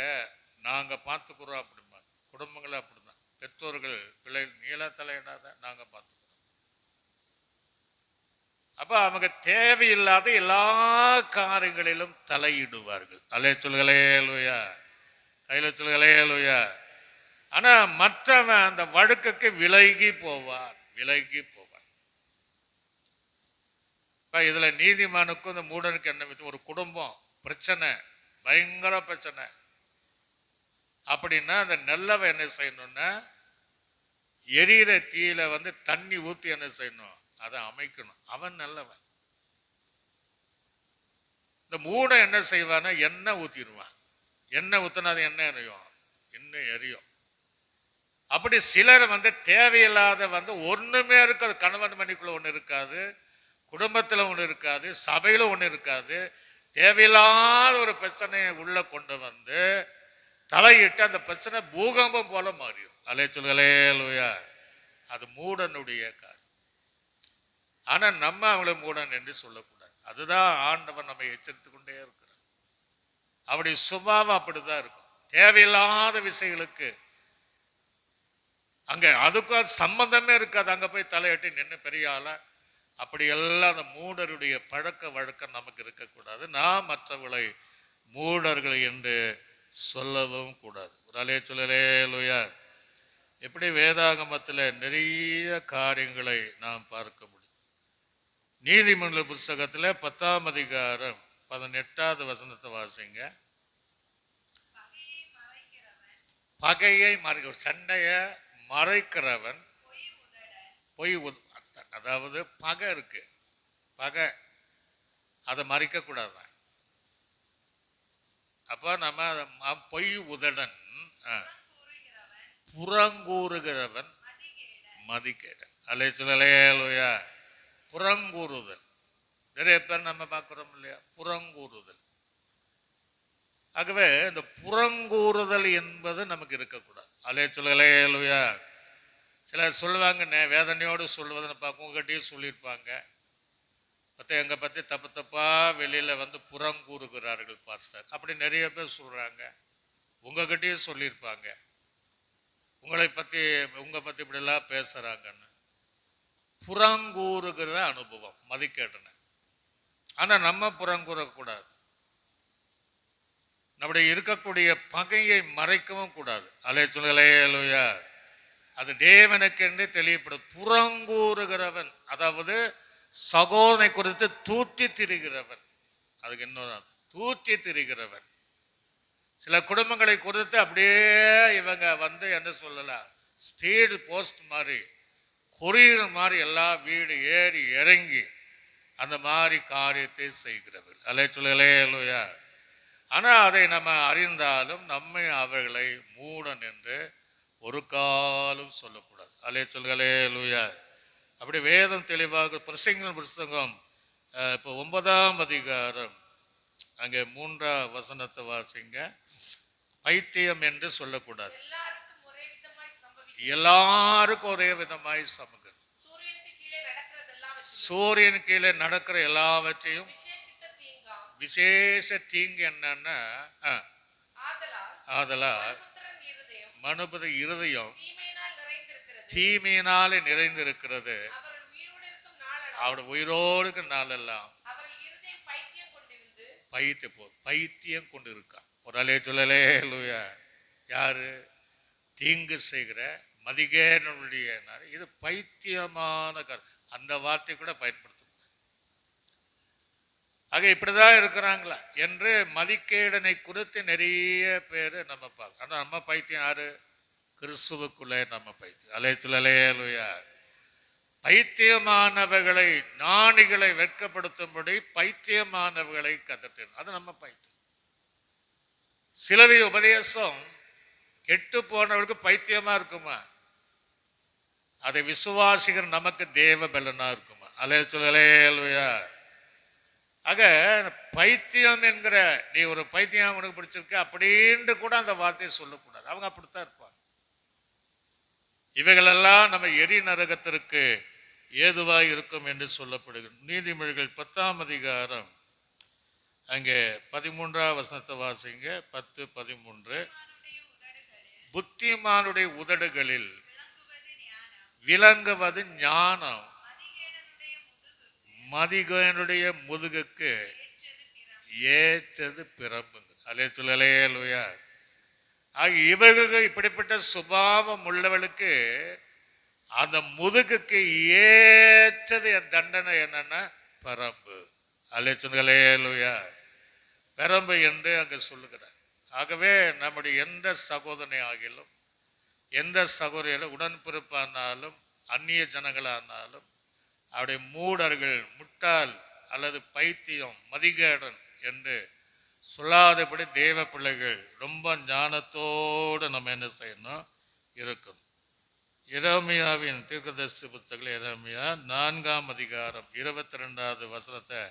நாங்க பார்த்துக்கிறோம் அப்படிமா. குடும்பங்கள் அப்படிதான், பெற்றோர்கள் பிள்ளைகள், நீ எல்லாம் தலையிடாத, நாங்க பார்த்துக்கிறோம். அப்ப அவங்க தேவையில்லாத எல்லா காரியங்களிலும் தலையிடுவார்கள். அலே சொல்லுகளேலுயா, கையில சொல்லுகளேலுயா. ஆனா மற்றவன் அந்த வழக்குக்கு விலகி போவான், விலகி போவான். இதுல நீதிமானுக்கும் இந்த மூடனுக்கு என்ன வித்தியாசம்? ஒரு குடும்பம் பிரச்சனை, பயங்கர பிரச்சனை அப்படின்னா அந்த நல்லவன் என்ன செய்யணும்னா, எரியிற தீயில வந்து தண்ணி ஊத்தி என்ன செய்யணும், அதை அமைக்கணும். அவன் நல்லவன். இந்த மூடன் என்ன செய்வானா, எண்ணெய் ஊத்திடுவான். எண்ணெய் ஊத்தினா அது என்ன எரியும், இன்னும் எரியும். அப்படி சிலர் வந்து தேவையில்லாத வந்து ஒண்ணுமே இருக்காது, கணவன் மணிக்குள்ள ஒண்ணு இருக்காது, குடும்பத்துல ஒண்ணு இருக்காது, சபையில ஒண்ணு இருக்காது, தேவையில்லாத ஒரு பிரச்சனையை உள்ள கொண்டு வந்து தலையிட்டு அந்த பிரச்சனை பூகம்பம் போல மாறிடும். அலே சொல்லுகளேலுயா, அது மூடனுடைய காரியம். ஆனா நம்ம அவளை மூடன் என்று சொல்லக்கூடாது. அதுதான் ஆண்டவன் நம்ம எச்சரித்து கொண்டே இருக்கிறார். அவருடைய சுபாவம் அப்படிதான் இருக்கும். தேவையில்லாத விஷயங்களுக்கு அங்க அதுக்கும் சம்பந்தமே இருக்காது, அங்க போய் தலையிட்டு நின்று பெரிய ஆளா. அப்படி எல்லாம் அந்த மூடருடைய பழக்க வழக்கம் நமக்கு இருக்கக்கூடாது. நான் மற்றவர்களை மூடர்கள் என்று சொல்லவும் கூடாது. ஒரு அலே சொல்லலேலுயா. எப்படி வேதாகமத்தில் நிறைய காரியங்களை நாம் பார்க்க முடியும். நீதிமன்ற புஸ்தகத்தில் 10ஆம் அதிகாரம் 18வது வசனத்தை வாசிங்க. பகையை மறைக்க, சண்டைய மறைக்கிறவன் பொய், அதாவது பகை இருக்கு, பகை அதை மறைக்க கூடாது. அப்ப நம்ம பொய் உதடன், புறங்கூறுகிறவன் மதிக்கேடன். அலே சொல்லலையா, புறங்கூறுதல். நிறைய பேர் நம்ம பார்க்கிறோம் இல்லையா, புறங்கூறுதல். ஆகவே இந்த புறங்கூறுதல் என்பது நமக்கு இருக்கக்கூடாது. அலே சொல்லலையா. சிலர் சொல்லுவாங்க, வேதனையோடு சொல்லுவதுன்னு பார்க்க, உங்ககிட்டயும் சொல்லியிருப்பாங்க, எங்க பத்தி தப்பு தப்பா வெளியில வந்து புறங்கூறுகிறார்கள் பாஸ்டர், அப்படி நிறைய பேர் சொல்றாங்க. உங்ககிட்டயும் சொல்லியிருப்பாங்க, உங்களை பத்தி உங்க பத்தி இப்படி எல்லாம் பேசுறாங்கன்னு. புறங்கூறுகிற அனுபவம் மதிக்கேட்டன. ஆனா நம்ம புறங்கூறக்கூடாது. நம்முடைய இருக்கக்கூடிய பகையை மறைக்கவும் கூடாது. அலே சொல்லலையா, அது தேவனுக்கென்று தெளிவுபடும். புறங்கூறுகிறவன், அதாவது சகோதரனை குறித்து தூற்றி திரிகிறவன். அதுக்கு இன்னொரு தூற்றி திரிகிறவன். சில குடும்பங்களை குறித்து அப்படியே இவங்க வந்து என்ன சொல்லலாம், ஸ்பீடு போஸ்ட் மாதிரி, கொரியர் மாதிரி எல்லாம் வீடு ஏறி இறங்கி அந்த மாதிரி காரியத்தை செய்கிறவர். அலே சொல்லலையா. ஆனா அதை நம்ம அறிந்தாலும் நம்மை அவர்களை மூடன் என்று ஒரு காலம் சொல்லக்கூடாது. அலே சொல்லுகளேலுயா. அப்படி வேதம் தெளிவாக பிரசங்கின் புஸ்தகம் இப்போ 9ஆம் அதிகாரம் அங்கே 3ஆம் வசனத்தை வாசிங்க. பைத்தியம் என்று சொல்லக்கூடாது, எல்லாருக்கும் ஒரே விதமாய் சமூகம். சூரியன் கீழே நடக்கிற எல்லாவற்றையும் விசேஷ தீங்கு என்னன்னா, ஆதலால் மனுபுர இருதயம் தீமையினாலே நிறைந்திருக்கிறது, அவருடைய உயிரோடு நாளெல்லாம் பைத்தியம் கொண்டு இருக்கா. ஒரு அலே சொல்லலே லூயா. யாரு? தீங்கு செய்கிற மதிகேனுடைய இது பைத்தியமான அந்த வார்த்தை கூட பயன்படுத்த. ஆக இப்படிதான் இருக்கிறாங்களா என்று மதிக்கேடனை குறித்து நிறைய பேர் நம்ம பார்க்க. ஆனா நம்ம பைத்தியம் யாரு? கிறிஸ்துவுக்குள்ளே நம்ம பைத்தியம். அலைத்துலையா பைத்தியமானவர்களை ஞானிகளை வெட்கப்படுத்தும்படி பைத்தியமானவர்களை கதற்றின. அது நம்ம பைத்தியம். சிலுவை உபதேசம் கெட்டு போனவர்களுக்கு பைத்தியமா இருக்குமா? அதை விசுவாசிக்கிற நமக்கு தேவ பலனா இருக்குமா? அலைத்துலையா. ஆக பைத்தியம் என்கிற நீ ஒரு பைத்தியம் உனக்கு பிடிச்சிருக்க அப்படின்னு கூட அந்த வார்த்தையை சொல்லக்கூடாது. அவங்க அப்படித்தான் இருப்பாங்க. இவைகளெல்லாம் நம்ம எரி நரகத்திற்கு ஏதுவாய் இருக்கும் என்று சொல்லப்படுகிறது. நீதிமொழிகள் 10ஆம் அதிகாரம் அங்கே 13ஆம் வசனத்தை வாசிங்க. 10:13. புத்திமானுடைய உதடுகளில் விளங்குவது ஞானம், மதிகனுடைய முதுகுக்கு ஏற்றது பிரம்புங்க. அலேலுயா. ஆக இவர்கள் இப்படிப்பட்ட சுபாவம் உள்ளவளுக்கு அந்த முதுகுக்கு ஏற்றது என் தண்டனை என்னன்னா பரம்பு. அலேலுயா. பெரம்பு என்று அங்கு சொல்லுகிறார். ஆகவே நம்முடைய எந்த சகோதரனை ஆகிலும் எந்த சகோதரியிலும் உடன்பிறப்பானாலும் அந்நிய ஜனங்களானாலும் அவருடைய மூடர்கள், முட்டாள் அல்லது பைத்தியம், மதிகேடன் என்று சொல்லாதபடி தேவ பிள்ளைகள் ரொம்ப ஞானத்தோடு நம்ம என்ன செய்யணும் இருக்கணும். எரேமியாவின் தீர்க்கதரிசி புத்தகம் எரேமியா 4ஆம் அதிகாரம் 22வது வசனத்தை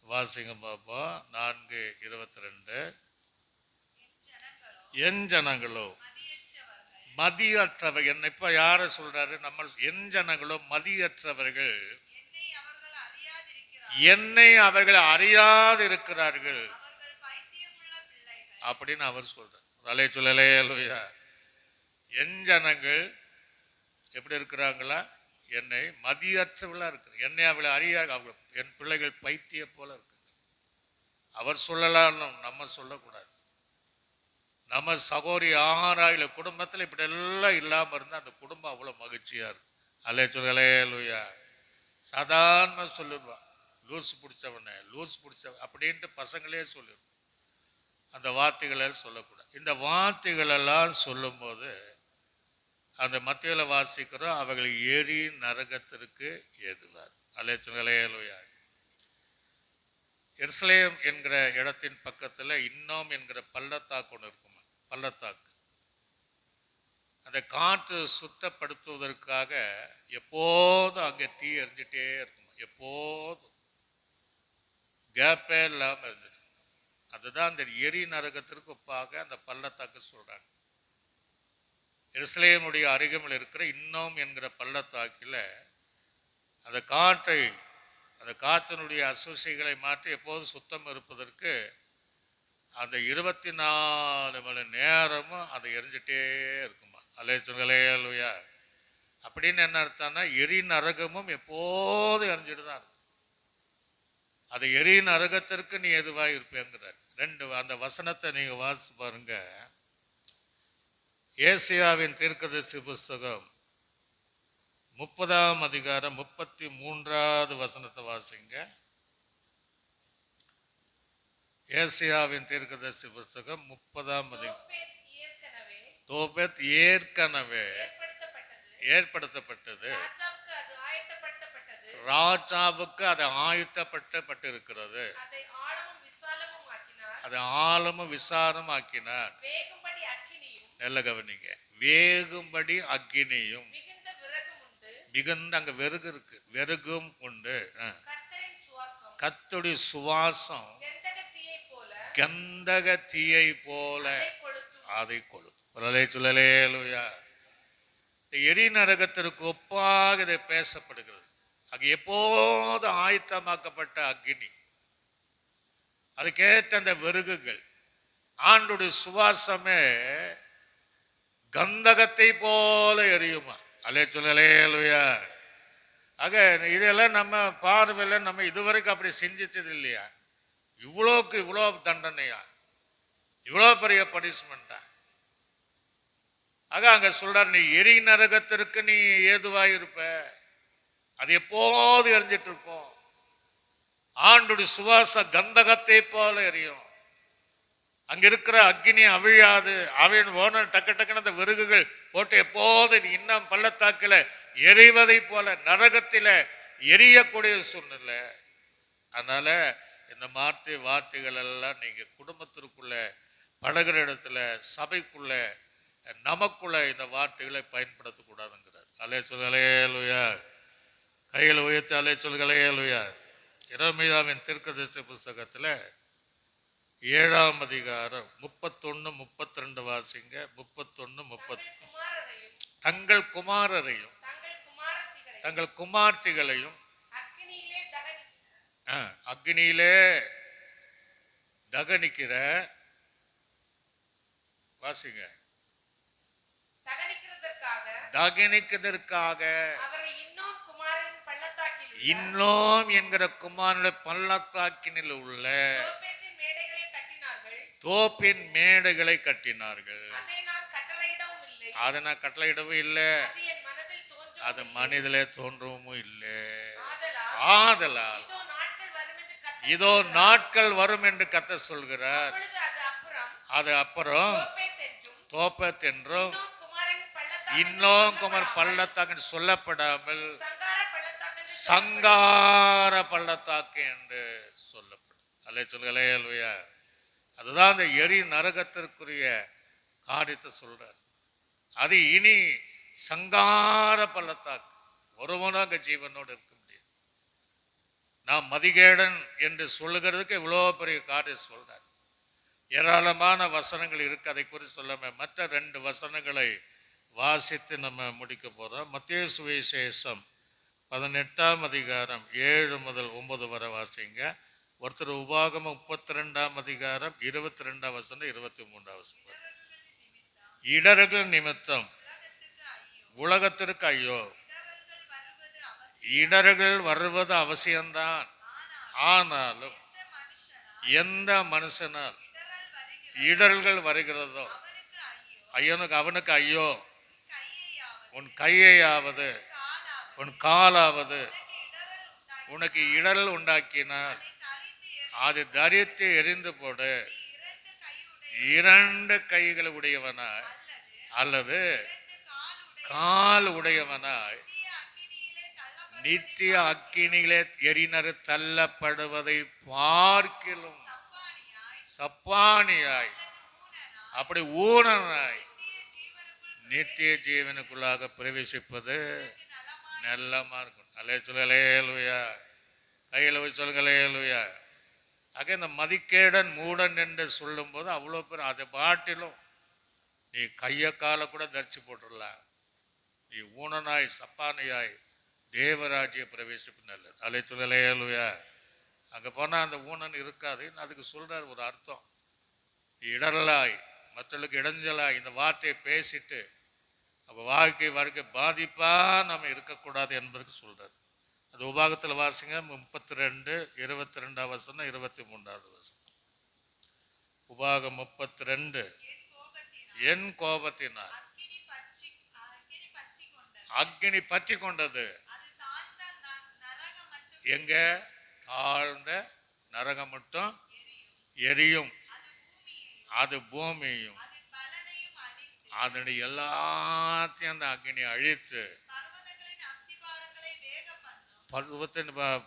வாசிங்க பார்ப்போம். 4:22. என் ஜனங்களோ மதியற்றவர்கள். என்ன இப்ப யார சொல்றாரு? நம்ம என் ஜனங்களோ மதியற்றவர்கள், என்னை அவர்கள் அறியாது இருக்கிறார்கள் அப்படின்னு அவர் சொல்றார். அலை சொல்லலையா. என் ஜனங்கள் எப்படி இருக்கிறாங்களா? என்னை மதியற்றவர்களா இருக்கு. என்னை அவளை அறியாது. என் பிள்ளைகள் பைத்திய போல இருக்கு. அவர் சொல்லலாம், நம்ம சொல்லக்கூடாது. நம்ம சகோதரி ஆராயில குடும்பத்தில் இப்படி எல்லாம் இல்லாம இருந்தா அந்த குடும்பம் அவ்வளவு மகிழ்ச்சியா இருக்கு. அலே சொல்லலையா. சாதாரண சொல்லிடுவான், லூஸ் பிடிச்சவனே, லூஸ் பிடிச்சவன் அப்படின்ட்டு பசங்களே சொல்லிடுவான். அந்த வார்த்தைகளை சொல்லக்கூடாது. இந்த வார்த்தைகள் எல்லாம் சொல்லும் போது அந்த மத்தியில வாசிக்கிறோம், அவர்கள் எரி நரகத்திற்கு ஏதுவார். அலே சொல்லலையா. எருசலேம் என்கிற இடத்தின் பக்கத்துல இன்னோம் என்கிற பள்ளத்தாக்கு ஒன்று இருக்குமா? பள்ளத்தாக்கு. அந்த காற்று சுத்தப்படுத்துவதற்காக எப்போதும் அங்கே தீ எரிஞ்சிட்டே இருக்குமா? எப்போதும் கேப்பே இல்லாம இருந்துட்டு. அதுதான் அந்த எரி நரகத்திற்கு ஒப்பாக அந்த பள்ளத்தாக்கு சொல்றாங்க. எருசலேமுடைய அருகில் இருக்கிற இன்னோம் என்கிற பள்ளத்தாக்கில் அந்த காற்றை, அந்த காற்றினுடைய அசுசிகளை மாற்றி எப்போதும் சுத்தம் இருப்பதற்கு அந்த 24 மணி நேரமும் அதை எரிஞ்சிட்டே இருக்குமா? அலேலுயா. அப்படின்னு என்ன அர்த்தம்னா எரி நரகமும் எப்போதும் எரிஞ்சிட்டு தான் இருக்கும். அது எரி நரகத்திற்கு நீ எதுவாக இருப்பேங்கிறார். அந்த வசனத்தை நீங்க வாசி பாருங்க. ஏசியாவின் தீர்க்கதரிசி புஸ்தகம் 30ஆம் அதிகாரம் 33வது வசனத்தை வாசிங்க. ஏசியாவின் தீர்க்கதரிசி புஸ்தகம் 30ஆம் அதிகாரம். தோபேத் ஏற்கனவே ஏற்படுத்தப்பட்டது, ராஜாவுக்கு அது ஆயத்தப்பட்டிருக்கிறது. அது ஆழமும் விசாரமும் ஆக்கினார். நல்ல கவனிங்க. வேகும்படி அக்கினியும் மிகுந்த, அங்க வெறுகு இருக்கு, வெறுகும் உண்டு. கர்த்தருடைய சுவாசம் கந்தக தீயை போல அதை கொளுத்தும். சொல்லலேலுயா. எரி நரகத்திற்கு ஒப்பாக இதை பேசப்படுகிறது. அங்கு எப்போது ஆயத்தமாக்கப்பட்ட அக்னி, அதுக்கேற்ற அந்த வெறுகுகள், ஆண்டுடைய சுவாசமே கந்தகத்தை போல எரியுமா? அலே சொல்லலேலுயா. ஆக இதெல்லாம் நம்ம பார்வையில் நம்ம இதுவரைக்கும் அப்படி செஞ்சிச்சது இல்லையா? இவ்வளோக்கு இவ்வளோ தண்டனையா? இவ்வளோ பெரிய பனிஷ்மெண்டா? ஆக அங்க சொல்றார், நீ எரி நரகத்திற்கு நீ ஏதுவாயிருப்ப. அது எப்போது எரிஞ்சிட்டு இருக்கும். ஆண்டுடைய சுவாச கந்தகத்தை போல எரியும். அங்க இருக்கிற அக்னி அவிழாது. அவன் ஓன டக்கு டக்குன்னு அந்த விறகுகள் போட்டு எப்போது இன்னும் பள்ளத்தாக்கில எரிவதை போல நரகத்தில எரியக்கூடிய சூழ்நிலை. அதனால இந்த வார்த்தைகள் எல்லாம் நீங்க குடும்பத்திற்குள்ள பழகிற இடத்துல சபைக்குள்ள நமக்குள்ள இந்த வார்த்தைகளை பயன்படுத்தக்கூடாதுங்கிறார். அலே சொல்லுயா, கையில் உயர்த்தி அலே சொல்லுயா. எரேமியாவின் தீர்க்கதரிசி புஸ்தகத்துல 7ஆம் அதிகாரம் 31, 32 வாசிங்க. 31, 30. தங்கள் குமாரரையும் தங்கள் குமார்த்திகளையும் அக்னியிலே தகனிக்கிற வாசிங்க. தகனிக்கிறதற்காக இன்னும் என்கிற குமாரனுடைய பள்ளத்தாக்கினில் உள்ள தோப்பின் மேடைகளை கட்டினார்கள். அதை நான் கட்டளையிடவும் இல்லை, அது மனிதலே தோன்றவும் இல்லை. ஆதலால் இதோ நாட்கள் வரும் என்று கர்த்தர் சொல்கிறார். அது அப்புறம் தோப்பத் என்றும் இன்னும் குமார் பள்ளத்தாக்கு சொல்லப்படாமல் சங்கார பள்ளத்தாக்கு என்று சொல்லப்படும். அல்லே சொல்லுயா. அதுதான் அந்த எரி நரகத்திற்குரிய காரியத்தை சொல்றார். அது இனி சங்கார பள்ளத்தாக்கு. ஒருவனும் அங்க ஜீவனோடு இருக்க முடியாது. நாம் மதிகேடன் என்று சொல்லுகிறதுக்கு இவ்வளோ பெரிய காரியம் சொல்றார். ஏராளமான வசனங்கள் இருக்கு, அதை குறித்து சொல்லாம மற்ற 2 வசனங்களை வாசித்து நம்ம முடிக்க போறோம். மத்தேயு சுவிசேஷம் 18ஆம் அதிகாரம் 7 முதல் 9 வரை வாசிங்க. ஒருத்தர் உபாகமம் 32ஆம் அதிகாரம் 22ஆம் வசனம் 23ஆம் வசனம். இடர்கள் நிமித்தம் உலகத்திற்கு ஐயோ. இடர்கள் வருவது அவசியம்தான். ஆனாலும் எந்த மனுஷனால் இடர்கள் வருகிறதோ அவனுக்கு ஐயோ. உன் கையையாவது உன் காலாவது உனக்கு இடர்கள் உண்டாக்கினால் அது தரித்து எரிந்து போடு. 2 கைகள் உடையவனாய் அல்லது கால் உடையவனாய் நித்திய அக்கினியிலே எரிநறு தள்ளப்படுவதை பார்க்கிலும் சப்பானியாய் அப்படி ஊனனாய் நித்திய ஜீவனுக்குள்ளாக பிரவேசிப்பது நல்லமா இருக்கும். அலே சொல்லுயா, கையில் போய் சொல்லுங்களையா. ஆக இந்த மதிக்கேடன் மூடன் என்று சொல்லும் போது அவ்வளோ பேர் அதை பாட்டிலும் நீ கையை காலை கூட தரிச்சு போட்டுடலாம். நீ ஊனனாய் சப்பானியாய் தேவராஜ்ய பிரவேசிப்பு நல்லது. அலே சொல்லலையா. அங்கே போனால் அந்த ஊனன் இருக்காது. அதுக்கு சொல்றாரு ஒரு அர்த்தம். இடரலாய் மற்றவர்களுக்கு இடைஞ்சலாய் இந்த வார்த்தையை பேசிட்டு அப்போ வாழ்க்கை பாதிப்பா நம்ம இருக்கக்கூடாது என்பதுக்கு சொல்றாரு. அது உபாகத்தில் வாசிங்க. 32, 22ஆம் வசனம் 23ஆவது வசனம். உபாகம் 32. என் கோபத்தினால் அக்னி பற்றி கொண்டது. எங்க தாழ்ந்த நரகம் மட்டும் எரியும், அது பூமியும் அதனுடைய எல்லாத்தையும் அந்த அக்னி அழித்து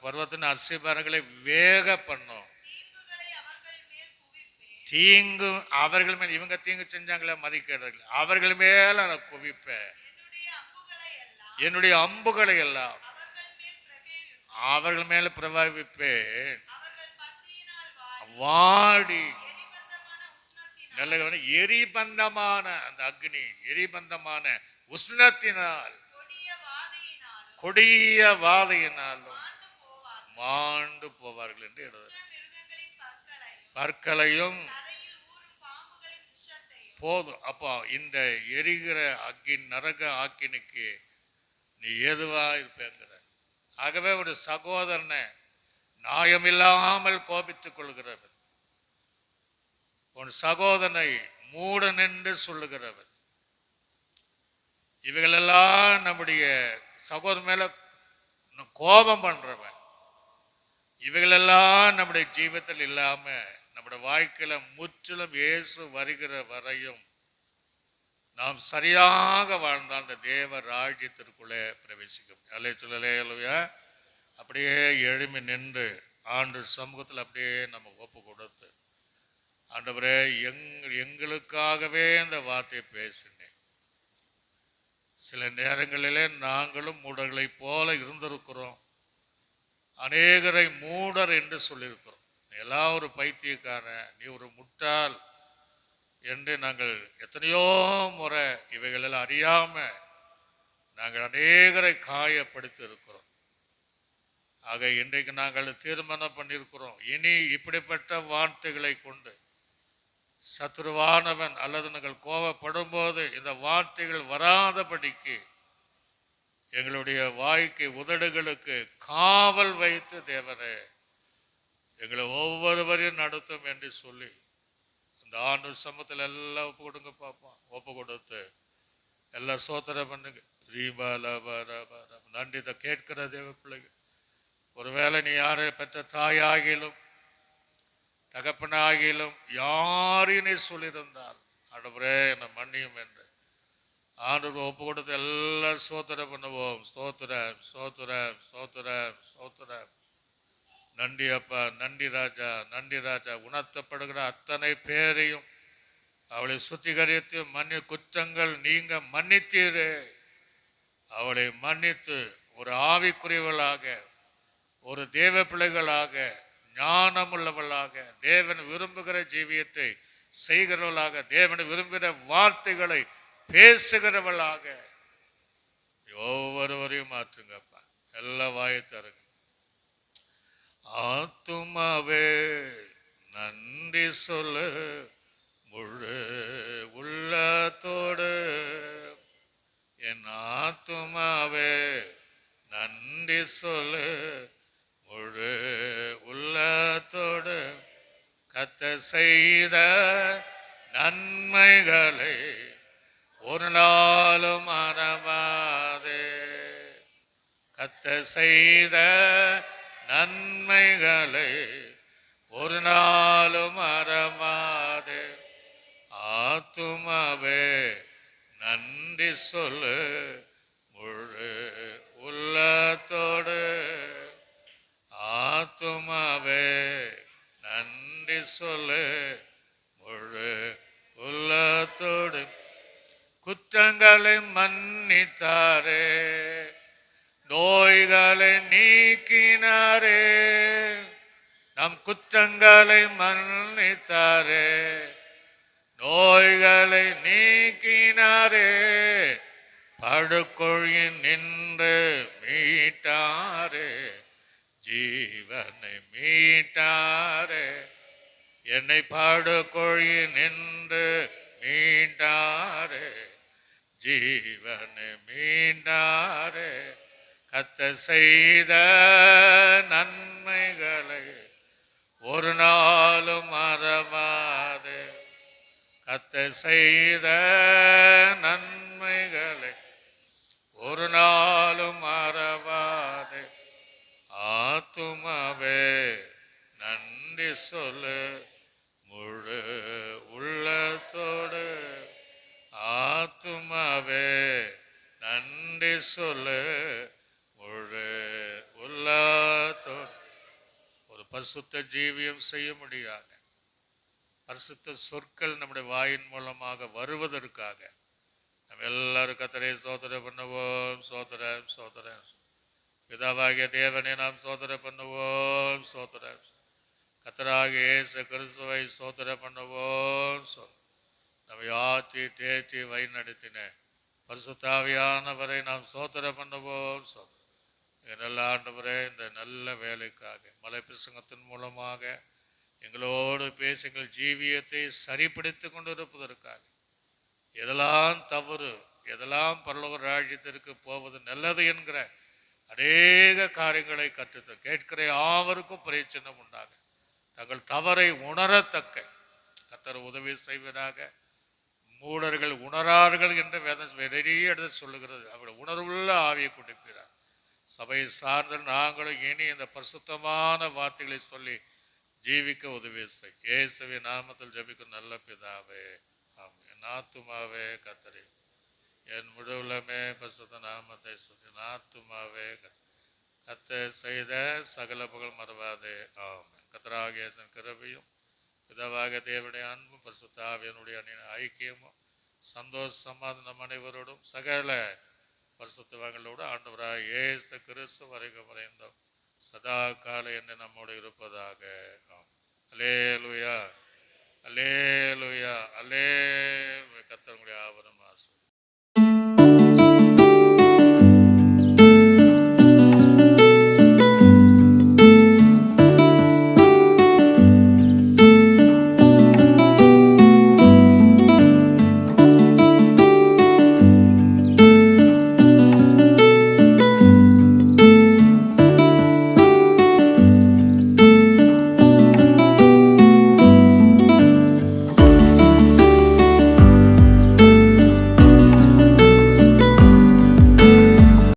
பர்வத்தின் அஸ்திபாரங்களை வேக பண்ணும். தீங்கு அவர்கள் மேல், இவங்க தீங்கு செஞ்சாங்களே மதிக்கிறார்கள், அவர்கள் மேல நான் குவிப்பேன். என்னுடைய அம்புகளை எல்லாம் அவர்கள் மேல பிரபாவிப்பேன். வாடி நல்ல எரிபந்தமான அந்த அக்னி, எரிபந்தமான உஷ்ணத்தினால் கொடிய வாதையினாலும் மாண்டு போவார்கள் என்று எழுது. பற்களையும் போதும். அப்போ இந்த எரிகிற அக்கின் நரக ஆக்கினுக்கு நீ ஏதுவா இருப்பேங்கிற. ஆகவே ஒரு சகோதரனை நியாயமில்லாமல் கோபித்துக் கொள்கிறவர், உன் சகோதரனை மூடன் என்று சொல்லுகிறவர், இவைகளெல்லாம் நம்முடைய சகோதரன் மேல கோபம் பண்றவன், இவைகளெல்லாம் நம்முடைய ஜீவிதத்தில் இல்லாம நம்முடைய வாழ்க்கையில முற்றிலும் இயேசு வருகிற வரையும் நாம் சரியாக வாழ்ந்தால் அந்த தேவ ராஜ்யத்திற்குள்ளே பிரவேசிக்கும். அல்லே சொல்லலே அல்லையா? அப்படியே எழும்பி நின்று ஆண்டு சமூகத்தில் அப்படியே நம்ம ஒப்பு கொடுத்து, ஆண்டவரே எங்களுக்காகவே இந்த வார்த்தையை பேசினேன். சில நேரங்களிலே நாங்களும் மூடர்களை போல இருந்திருக்கிறோம். அநேகரை மூடர் என்று சொல்லியிருக்கிறோம். எல்லாம் ஒரு பைத்தியக்காரன், நீ ஒரு முட்டாள் என்று நாங்கள் எத்தனையோ முறை இவைகளெல்லாம் அறியாம நாங்கள் அநேகரை காயப்படுத்தி இருக்கிறோம். ஆக இன்றைக்கு நாங்கள் தீர்மானம் பண்ணியிருக்கிறோம், இனி இப்படிப்பட்ட வார்த்தைகளை கொண்டு சத்துருவானவன் அல்லது நாங்கள் கோபப்படும் போது இந்த வார்த்தைகள் வராதபடிக்கு எங்களுடைய வாய்க்கு உதடுகளுக்கு காவல் வைத்து தேவனே எங்களை ஒவ்வொருவரையும் நடத்தும் என்று சொல்லி இந்த ஆண்டு சமூகத்தில் எல்லாம் ஒப்பு கொடுங்க பார்ப்போம். ஒப்பு கொடுத்து எல்லாம் சோதனை பண்ணுங்க. நன்றி. இதை கேட்கிற தேவ பிள்ளைகள், ஒருவேளை நீ யாரை பெற்ற தாயாகிலும் தகப்பனாகிலும் யாரையும் நீ சொல்லியிருந்தால் ஆண்டவரே என்னை மன்னியும் என்று ஆண்டவர் ஒப்பு கொடுத்து எல்லாம் சோதனை பண்ணுவோம். ஸ்தோத்திரம், ஸ்தோத்திரம், ஸ்தோத்திரம், ஸ்தோத்திரம். நன்றி அப்பா, நன்றி ராஜா, நன்றி ராஜா. உணர்த்தப்படுகிற அத்தனை பேரையும் அவளை சுத்திகரித்து குற்றங்கள் நீங்க மன்னித்தீரே. அவளை மன்னித்து ஒரு ஆவிக்குரியவளாக, ஒரு தேவ பிள்ளைகளாக, ஞானமுள்ளவளாக, தேவன் விரும்புகிற ஜீவியத்தை செய்கிறவளாக, தேவன் விரும்புகிற வார்த்தைகளை பேசுகிறவளாக ஒவ்வொருவரையும் மாற்றுங்கப்பா. எல்லா வாயை தருங்க. ஆத்துமாவே நன்றி சொல்லு முழு உள்ளத்தோடு, என் ஆத்துமாவே நன்றி சொல்லு முழு உள்ளத்தோடு, கர்த்தர் செய்த நன்மைகளை ஒரு நாளும் மறவாதே. கர்த்தர் செய்த நன்மைகளை ஒரு நாளும் மறவாதே. ஆத்துமாவே நன்றி சொல்லு முழு உள்ளத்தோடு, ஆத்துமாவே நன்றி சொல்லு முழு உள்ளத்தோடு. குற்றங்களை மன்னித்தாரே, நோய்களை நீக்கினாரே. நம் குற்றங்களை மன்னித்தாரே, நோய்களை நீக்கினாரே. படுகொழியில் நின்று மீட்டாரே, ஜீவனை மீட்டாரே. என்னை படுகொழியில் நின்று மீண்டாரே, ஜீவனை மீண்டாரே. கர்த்தர் செய்த நன்மைகளை ஒரு நாளும் மறவாதே. கர்த்தர் செய்த நன்மைகளை ஒரு நாளும் மறவாதே. ஆத்துமாவே நன்றி சொல்லு முழு உள்ளத்தோடு, ஆத்துமாவே நன்றி சொல்லு முழு உள்ளத்தோடு. ஒரு பரிசுத்த ஜீவியம் செய்ய முடியாத பரிசுத்த சொற்கள் நம்முடைய வாயின் மூலமாக வருவதற்காக நம்ம எல்லாரும் கர்த்தரை ஸ்தோத்திரம் பண்ணுவோம். ஸ்தோத்திரம், ஸ்தோத்திரம். பிதாவாகிய தேவனை நாம் ஸ்தோத்திரம் பண்ணுவோம். ஸ்தோத்திரம். கர்த்தராகிய இயேசு கிறிஸ்துவை ஸ்தோத்திரம் பண்ணுவோம். நம்மை ஆற்றி தேற்றி வழி நடத்தின பரிசுத்த ஆவியானவரை நாம் ஸ்தோத்திரம் பண்ணுவோம். நல்ல ஆண்டவரே, இந்த நல்ல வேலைக்காக மலை பிரசங்கத்தின் மூலமாக எங்களோடு பேசி எங்கள் ஜீவியத்தை சரிப்படுத்தி கொண்டிருப்பதற்காக, எதெல்லாம் தவறு, எதெல்லாம் பரலோக ராஜ்யத்திற்கு போவது நல்லது என்கிற அநேக காரியங்களை கற்றுத்த கேட்கிற யாவருக்கும் பிரயோஜனம் உண்டாக தங்கள் தவறை உணரத்தக்க கர்த்தர் உதவி செய்வதாக. மூடர்கள் உணரார்கள் என்ற வேதம் நிறைய இடத்தில் சொல்லுகிறது. அவருடைய உணர்வுள்ள ஆவியை கொடுக்கிறார். சபையை சார்ந்த நாங்களும் இனி இந்த பரிசுத்தமான வார்த்தைகளை சொல்லி ஜீவிக்க உதவி செய். இயேசுவின் நாமத்தில் ஜெபிக்கும் நல்ல பிதாவே ஆமென். என் ஆத்துமாவே கர்த்தரை, என் முழு உள்ளமே பரிசுத்த நாமத்தை சொல்லி, என் ஆத்துமாவே கர்த்தர் செய்த சகல புகழ் மறவாதே ஆமென். கர்த்தராகிய இயேசுவின் கிருபையும் பிதாவாகிய தேவனுடைய அன்பும் பரிசுத்த ஆவியானுடைய ஐக்கியமும் சந்தோஷ சமாதானம் அனைவரோடும் சகல பரிசுத்தவான்களோடு ஆண்டவராய் இயேசு கிறிஸ்து வரைக்கும் வரைந்தோம் சதா கால என்ன நம்மோடு இருப்பதாக. அல்லேலூயா அல்லேலூயா அல்லேலூயா. கர்த்தர் உங்களுடைய ஆபரணம் ஆசீர்வதிப்பார்.